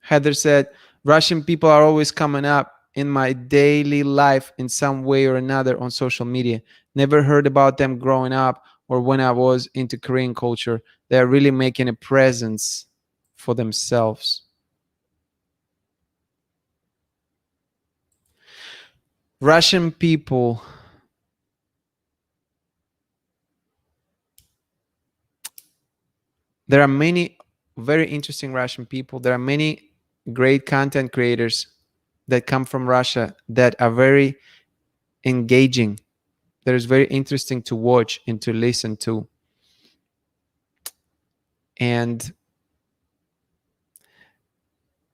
Heather said, Russian people are always coming up in my daily life in some way or another on social media. Never heard about them growing up or when I was into Korean culture. They're really making a presence for themselves. Russian people, there are many very interesting Russian people. There are many great content creators that come from Russia that are very engaging, that is very interesting to watch and to listen to. And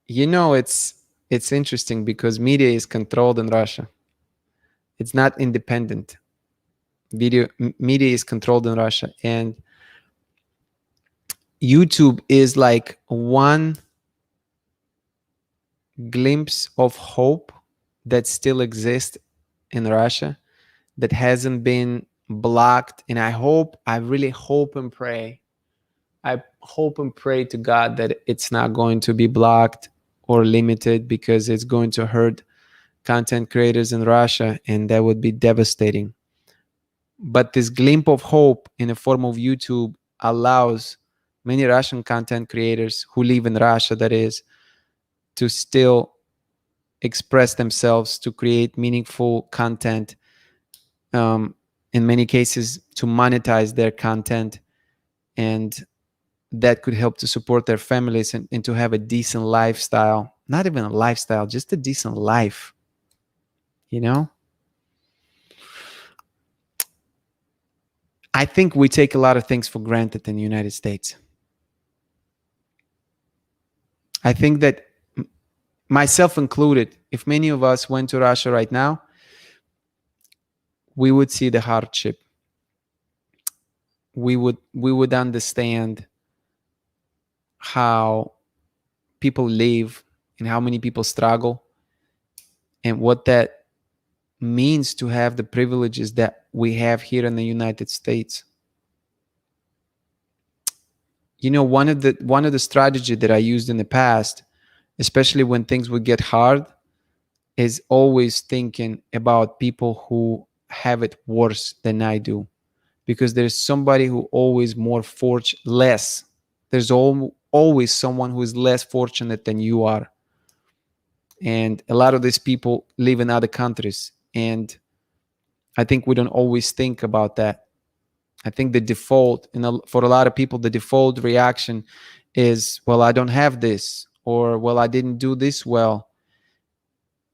it's interesting because media is controlled in Russia. It's not independent. Media is controlled in Russia, and YouTube is like one glimpse of hope that still exists in Russia, that hasn't been blocked. And I really hope and pray to God that it's not going to be blocked or limited, because it's going to hurt content creators in Russia, and that would be devastating. But this glimpse of hope in the form of YouTube allows many Russian content creators who live in Russia, that is, to still express themselves, to create meaningful content, in many cases to monetize their content, and that could help to support their families and to have a decent lifestyle. Not even a lifestyle, just a decent life. I think we take a lot of things for granted in the United States. I think that, myself included, if many of us went to Russia right now, we would see the hardship. We would understand how people live and how many people struggle, and what that means to have the privileges that we have here in the United States. One of the strategies that I used in the past, especially when things would get hard, is always thinking about people who have it worse than I do, because there's somebody who always more less. There's always someone who is less fortunate than you are. And a lot of these people live in other countries, and I think we don't always think about that. I think the default, for a lot of people, the default reaction is, well, I don't have this, or, well, I didn't do this well.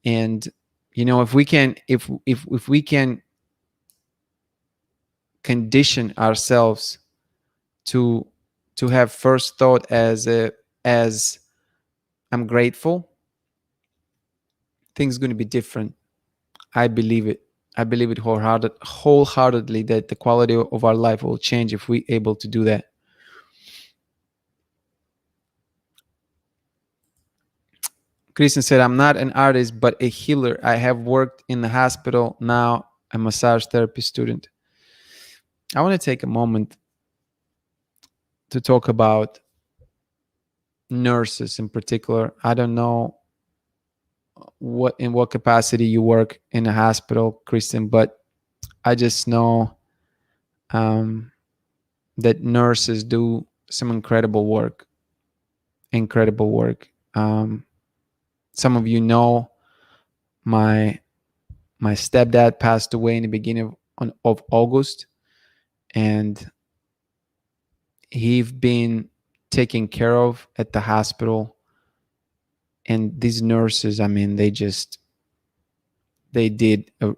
And if we can condition ourselves to have first thought as I'm grateful, things going to be different. I believe it. I believe it wholeheartedly that the quality of our life will change if we're able to do that. Kristen said, I'm not an artist, but a healer. I have worked in the hospital, now a massage therapy student. I want to take a moment to talk about nurses in particular. I don't know in what capacity you work in a hospital, Kristen, but I just know um, that nurses do some incredible work. Incredible work. Some of you know my stepdad passed away in the beginning of August, and he's been taken care of at the hospital. And these nurses, I mean, they did an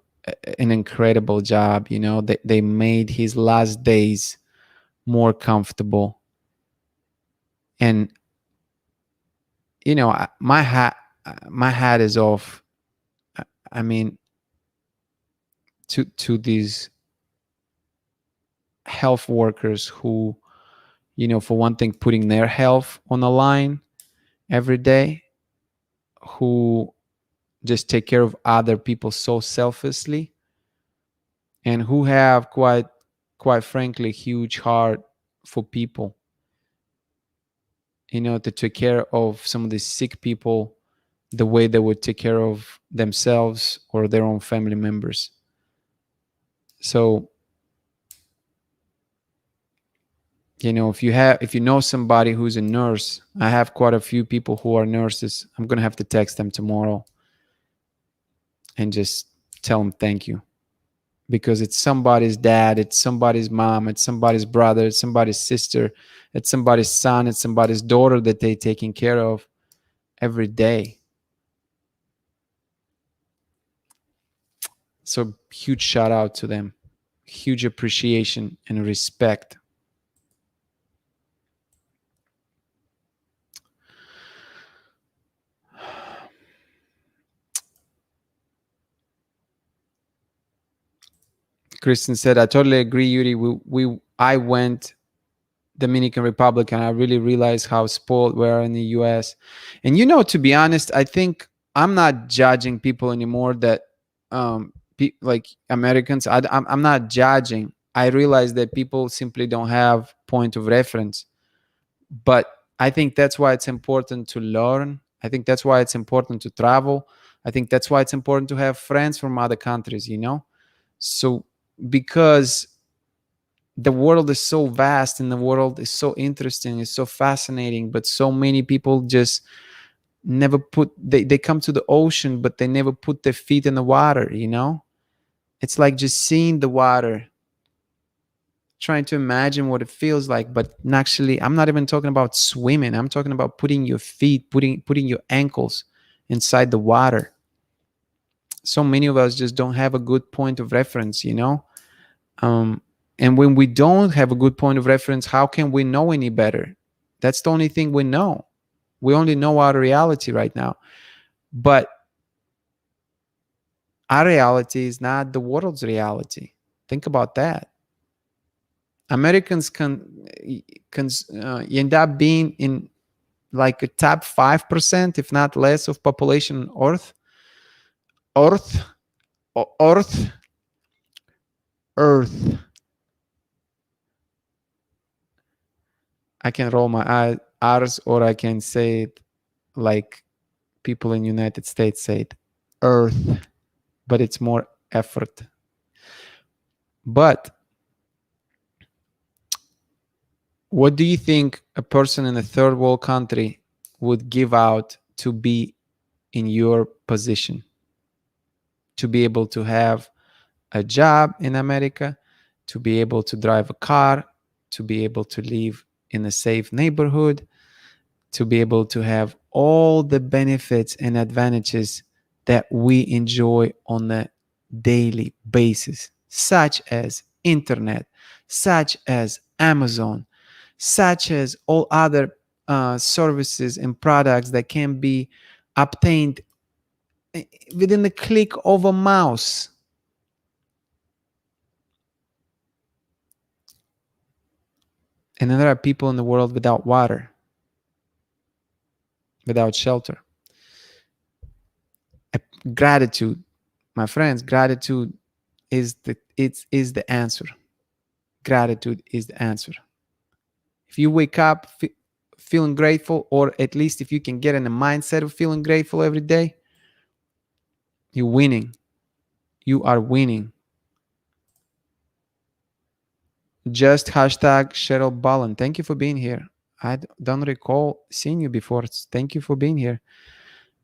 incredible job. You know, they made his last days more comfortable. And you know, my hat is off. I mean, to these health workers who, you know, for one thing, putting their health on the line every day, who just take care of other people so selflessly, and who have quite frankly huge heart for people, you know, to take care of some of these sick people the way they would take care of themselves or their own family members. So, you know, if you know somebody who's a nurse, I have quite a few people who are nurses. I'm gonna have to text them tomorrow and just tell them thank you, because it's somebody's dad, it's somebody's mom, it's somebody's brother, it's somebody's sister, it's somebody's son, it's somebody's daughter that they're taking care of every day. So huge shout out to them, huge appreciation and respect. Kristen said, I totally agree, Yuri. I went Dominican Republic and I really realized how spoiled we are in the US. And you know, to be honest, I think I'm not judging people anymore that like Americans. I'm not judging. I realize that people simply don't have point of reference. But I think that's why it's important to learn. I think that's why it's important to travel. I think that's why it's important to have friends from other countries, you know? So, because the world is so vast and the world is so interesting, it's so fascinating, but so many people just never they come to the ocean, but they never put their feet in the water, you know? It's like just seeing the water, trying to imagine what it feels like, but actually, I'm not even talking about swimming. I'm talking about putting your feet, putting your ankles inside the water. So many of us just don't have a good point of reference, you know? And when we don't have a good point of reference, how can we know any better? That's the only thing we know. We only know our reality right now. But our reality is not the world's reality. Think about that. Americans can end up being in like a top 5%, if not less, of population on Earth. Earth. I can roll my R's, or I can say it like people in United States say it, Earth, but it's more effort. But what do you think a person in a third world country would give out to be in your position? To be able to have a job in America, to be able to drive a car, to be able to live in a safe neighborhood, to be able to have all the benefits and advantages that we enjoy on a daily basis, such as internet, such as Amazon, such as all other services and products that can be obtained within the click of a mouse. And then there are people in the world without water, without shelter. Gratitude, my friends, gratitude is the answer. Gratitude is the answer. If you wake up feeling grateful, or at least if you can get in a mindset of feeling grateful every day, you're winning. You are winning. Just hashtag Cheryl Ballen. Thank you for being here. I don't recall seeing you before. Thank you for being here.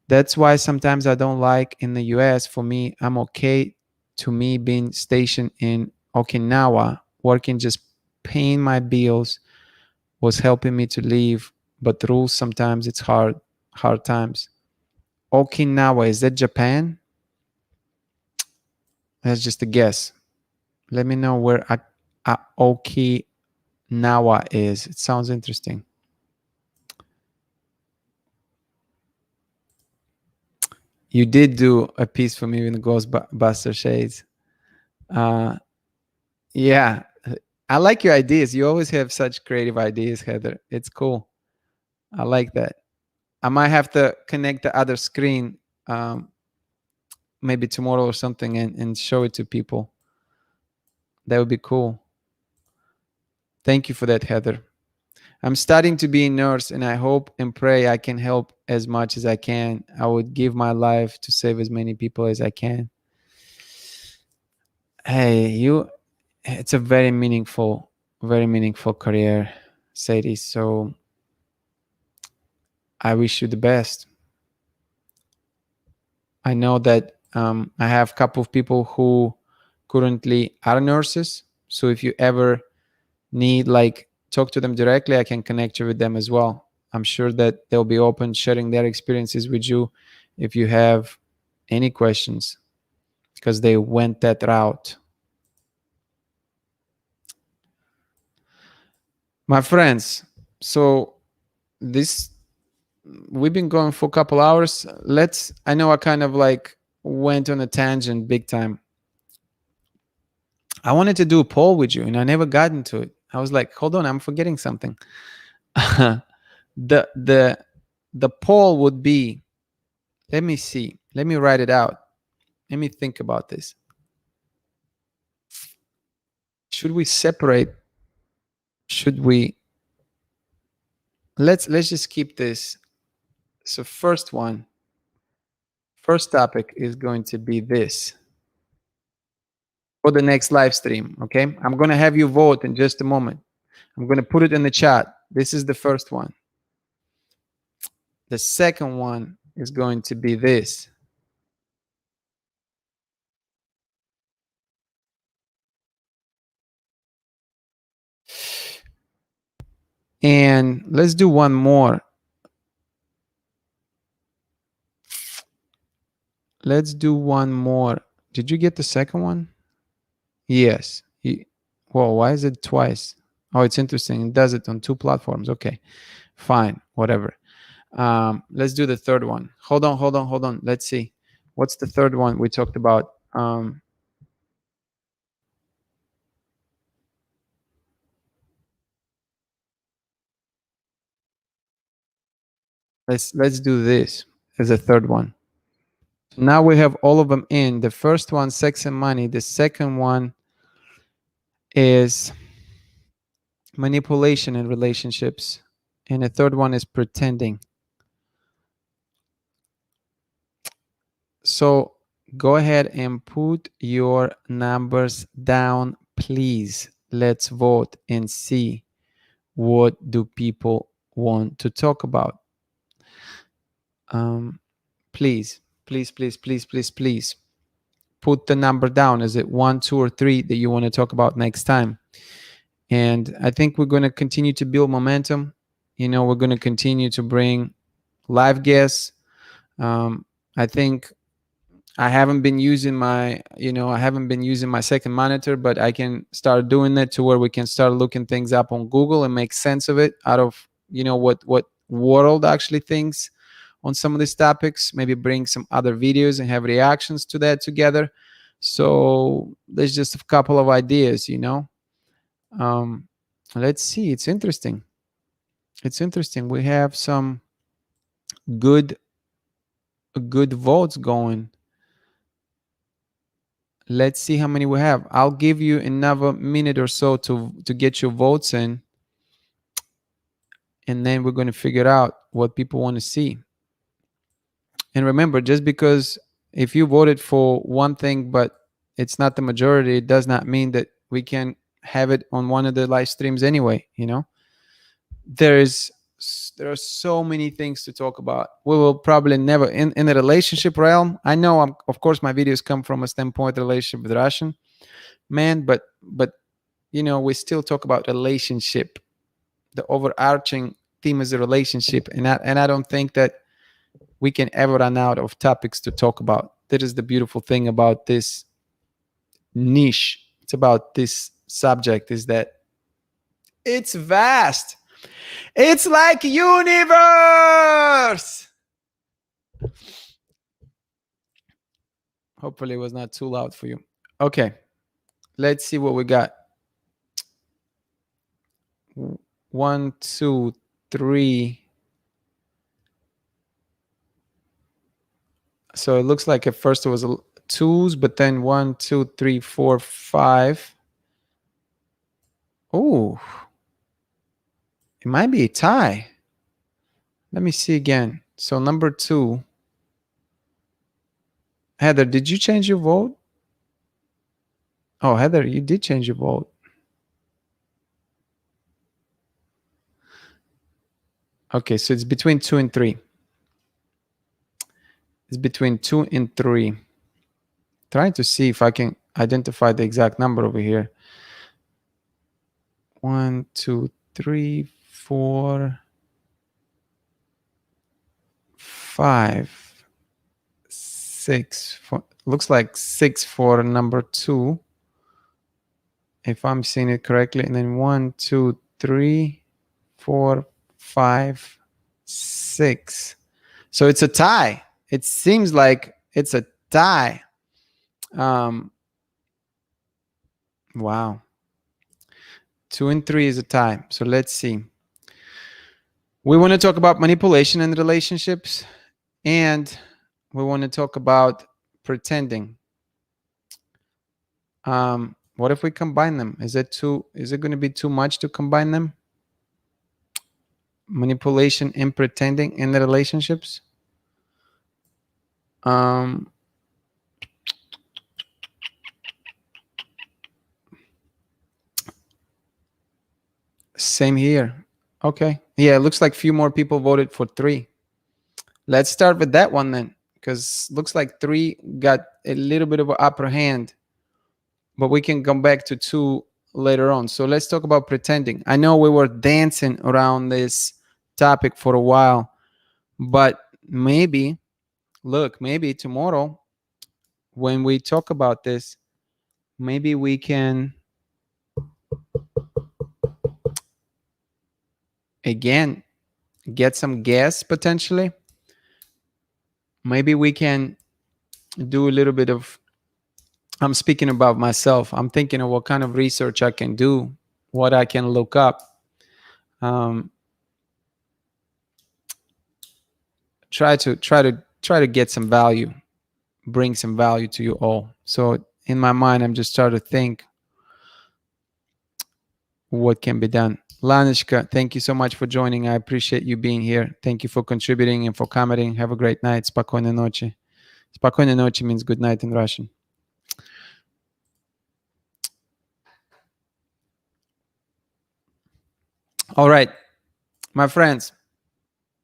That's why sometimes I don't like in the US. For me, I'm okay to me being stationed in Okinawa, working, just paying my bills was helping me to live. But rules, sometimes it's hard times. Okinawa, is that Japan? That's just a guess. Let me know where Okinawa is. It sounds interesting. You did do a piece for me in the Ghostbuster Shades. Yeah, I like your ideas. You always have such creative ideas, Heather. It's cool. I like that. I might have to connect the other screen maybe tomorrow or something and show it to people. That would be cool. Thank you for that, Heather. I'm studying to be a nurse, and I hope and pray I can help as much as I can. I would give my life to save as many people as I can. Hey, it's a very meaningful career, Sadie. So I wish you the best. I know that I have a couple of people who currently are nurses. So if you ever need, like, talk to them directly, I can connect you with them as well. I'm sure that they'll be open sharing their experiences with you if you have any questions, because they went that route. My friends, so this we've been going for a couple hours. I know I kind of like went on a tangent big time. I wanted to do a poll with you and I never got into it. I was like, hold on, I'm forgetting something. the poll would be, let me see, let me write it out, let me think about this. Should we separate? Should we? Let's just keep this. So first topic is going to be this for the next live stream. Okay, I'm going to have you vote in just a moment. I'm going to put it in the chat. This is the first one. The second one is going to be this. And let's do one more. Let's do one more. Did you get the second one? Yes. Well, why is it twice? Oh, it's interesting. It does it on two platforms. Okay, fine, whatever. Let's do the third one. Hold on. Let's see. What's the third one we talked about? Let's do this as a third one. Now we have all of them in. The first one, sex and money. The second one is manipulation in relationships. And the third one is pretending. So go ahead and put your numbers down, please. Let's vote and see what do people want to talk about. Please put the number down. Is it 1, 2, or 3 that you want to talk about next time? And I think we're going to continue to build momentum. We're going to continue to bring live guests. I think I haven't been using my second monitor, but I can start doing that to where we can start looking things up on Google and make sense of it out of what world actually thinks on some of these topics. Maybe bring some other videos and have reactions to that together. So there's just a couple of ideas. Let's see. It's interesting. We have some good votes going. Let's see how many we have. I'll give you another minute or so to get your votes in. and then we're going to figure out what people want to see. And remember, just because if you voted for one thing but it's not the majority, it does not mean that we can have it on one of the live streams anyway. There are so many things to talk about. We will probably never in the relationship realm. I know of course my videos come from a standpoint relationship with Russian man, but we still talk about relationship. The overarching theme is a relationship, and I don't think that we can ever run out of topics to talk about. That is the beautiful thing about this niche. It's about this subject, is that it's vast. It's like universe. Hopefully it was not too loud for you. Okay, let's see what we got. 1, 2, 3. So it looks like at first it was twos, but then 1, 2, 3, 4, 5. Oh, it might be a tie. Let me see again. So number 2. Heather, did you change your vote? Oh, Heather, you did change your vote. Okay, so it's between 2 and 3. It's between 2 and 3. Trying to see if I can identify the exact number over here. 1, 2, 3, 4, 5, 6. Looks like 6 for number 2, if I'm seeing it correctly. And then 1, 2, 3, 4, 5, 6. So it's a tie. It seems like it's a tie. Wow. 2 and 3 is a tie. So let's see. We want to talk about manipulation in relationships, and we want to talk about pretending. What if we combine them? Is it going to be too much to combine them? Manipulation and pretending in the relationships. Same here. Okay. Yeah, it looks like a few more people voted for 3. Let's start with that one then, because looks like 3 got a little bit of an upper hand, but we can come back to 2 later on. So let's talk about pretending. I know we were dancing around this topic for a while, but maybe tomorrow when we talk about this, maybe we can again get some guests potentially. Maybe we can do a little bit of, I'm speaking about myself. I'm thinking of what kind of research I can do, what I can look up. Try to get some value, bring some value to you all. So in my mind, I'm just trying to think what can be done. Lanishka, thank you so much for joining. I appreciate you being here. Thank you for contributing and for commenting. Have a great night. Spokojной ночи. Spokojной ночи means good night in Russian. All right, my friends.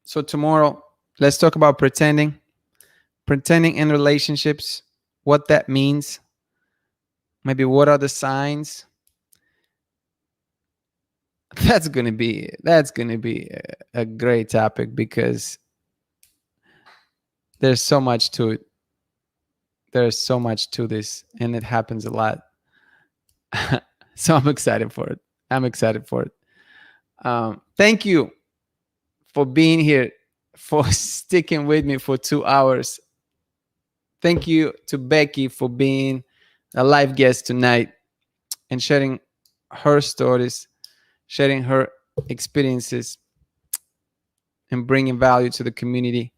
So tomorrow, let's talk about pretending in relationships, what that means. Maybe what are the signs? That's gonna be a great topic, because there's so much to it. There's so much to this, and it happens a lot. So I'm excited for it. Thank you for being here, for sticking with me for 2 hours. Thank you to Becky for being a live guest tonight and sharing her stories, sharing her experiences, and bringing value to the community.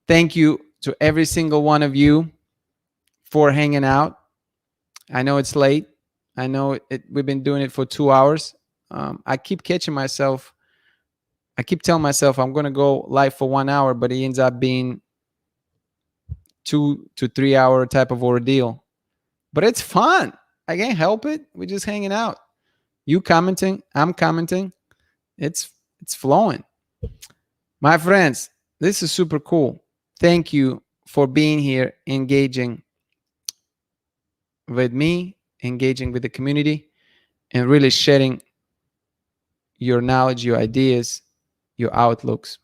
Thank you to every single one of you for hanging out. I know it's late. I know we've been doing it for 2 hours. I keep catching myself I keep telling myself I'm going to go live for 1 hour, but it ends up being 2 to 3 hour type of ordeal. But it's fun. I can't help it. We're just hanging out. You commenting, I'm commenting. It's flowing. My friends, this is super cool. Thank you for being here, engaging with me, engaging with the community, and really sharing your knowledge, your ideas, your outlooks.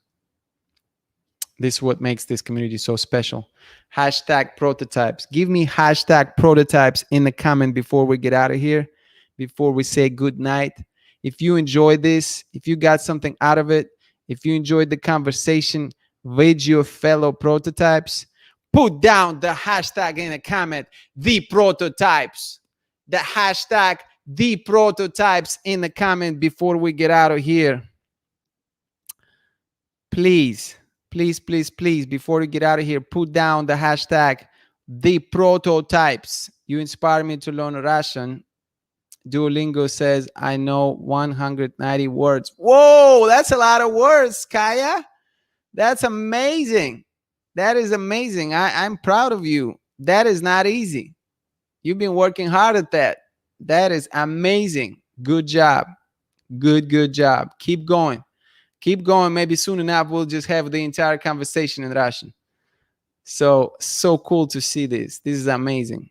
This is what makes this community so special. Hashtag prototypes. Give me hashtag prototypes in the comment before we get out of here, before we say good night. If you enjoyed this, if you got something out of it, if you enjoyed the conversation with your fellow prototypes, put down the hashtag in the comment, the prototypes. The hashtag the prototypes in the comment before we get out of here. Please, please, please, please, before you get out of here, put down the hashtag the prototypes. You inspire me to learn Russian. Duolingo says I know 190 words. Whoa, that's a lot of words, Kaya. That's amazing. That is amazing. I'm proud of you. That is not easy. You've been working hard at that. That is amazing. Good job. Good job. Keep going. Keep going. Maybe soon enough, we'll just have the entire conversation in Russian. So cool to see this. This is amazing.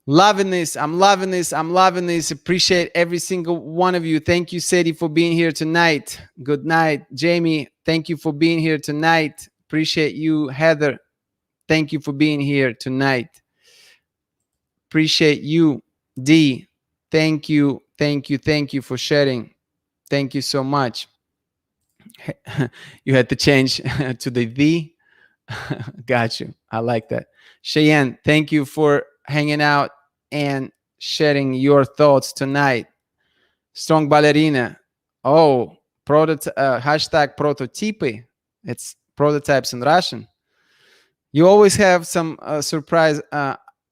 Loving this. I'm loving this. I'm loving this. Appreciate every single one of you. Thank you, Sadie, for being here tonight. Good night. Jamie, thank you for being here tonight. Appreciate you. Heather, thank you for being here tonight. Appreciate you. D, thank you. Thank you for sharing. Thank you so much. You had to change to the V. Got you. I like that. Cheyenne, thank you for hanging out and sharing your thoughts tonight. Strong Ballerina. Oh, hashtag prototypy. It's prototypes in Russian. You always have some surprise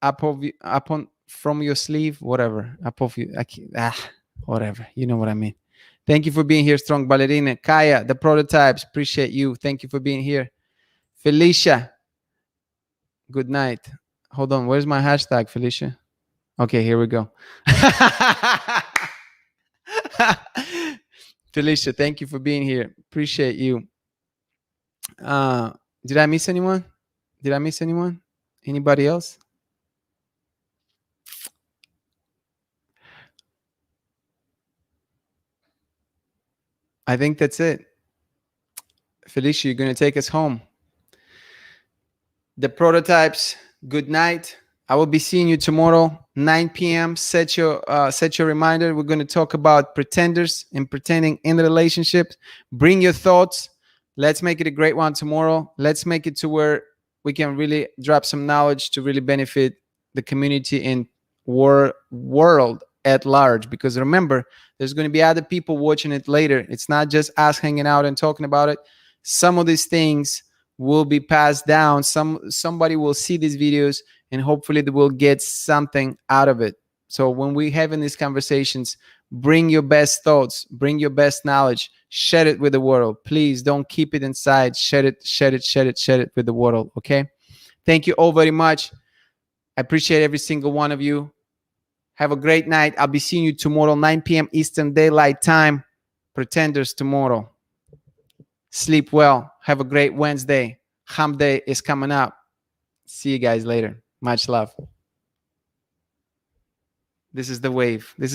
upon from your sleeve, whatever. Whatever. You know what I mean. Thank you for being here, Strong Ballerina. Kaya, the prototypes. Appreciate you. Thank you for being here. Felicia. Good night. Hold on. Where's my hashtag, Felicia? Okay, here we go. Felicia, thank you for being here. Appreciate you. Did I miss anyone? Did I miss anyone? Anybody else? I think that's it. Felicia, you're going to take us home. The prototypes, good night. I will be seeing you tomorrow, 9 p.m. Set your reminder. We're going to talk about pretenders and pretending in the relationship. Bring your thoughts. Let's make it a great one tomorrow. Let's make it to where we can really drop some knowledge to really benefit the community and world at large. Because remember, there's going to be other people watching it later. It's not just us hanging out and talking about it. Some of these things will be passed down. Somebody will see these videos and hopefully they will get something out of it. So when we're having these conversations, bring your best thoughts, bring your best knowledge, share it with the world. Please don't keep it inside. Share it with the world. Okay. Thank you all very much. I appreciate every single one of you. Have a great night. I'll be seeing you tomorrow, 9 p.m. Eastern Daylight Time. Pretenders tomorrow. Sleep well. Have a great Wednesday. Hump Day is coming up. See you guys later. Much love. This is the wave. This is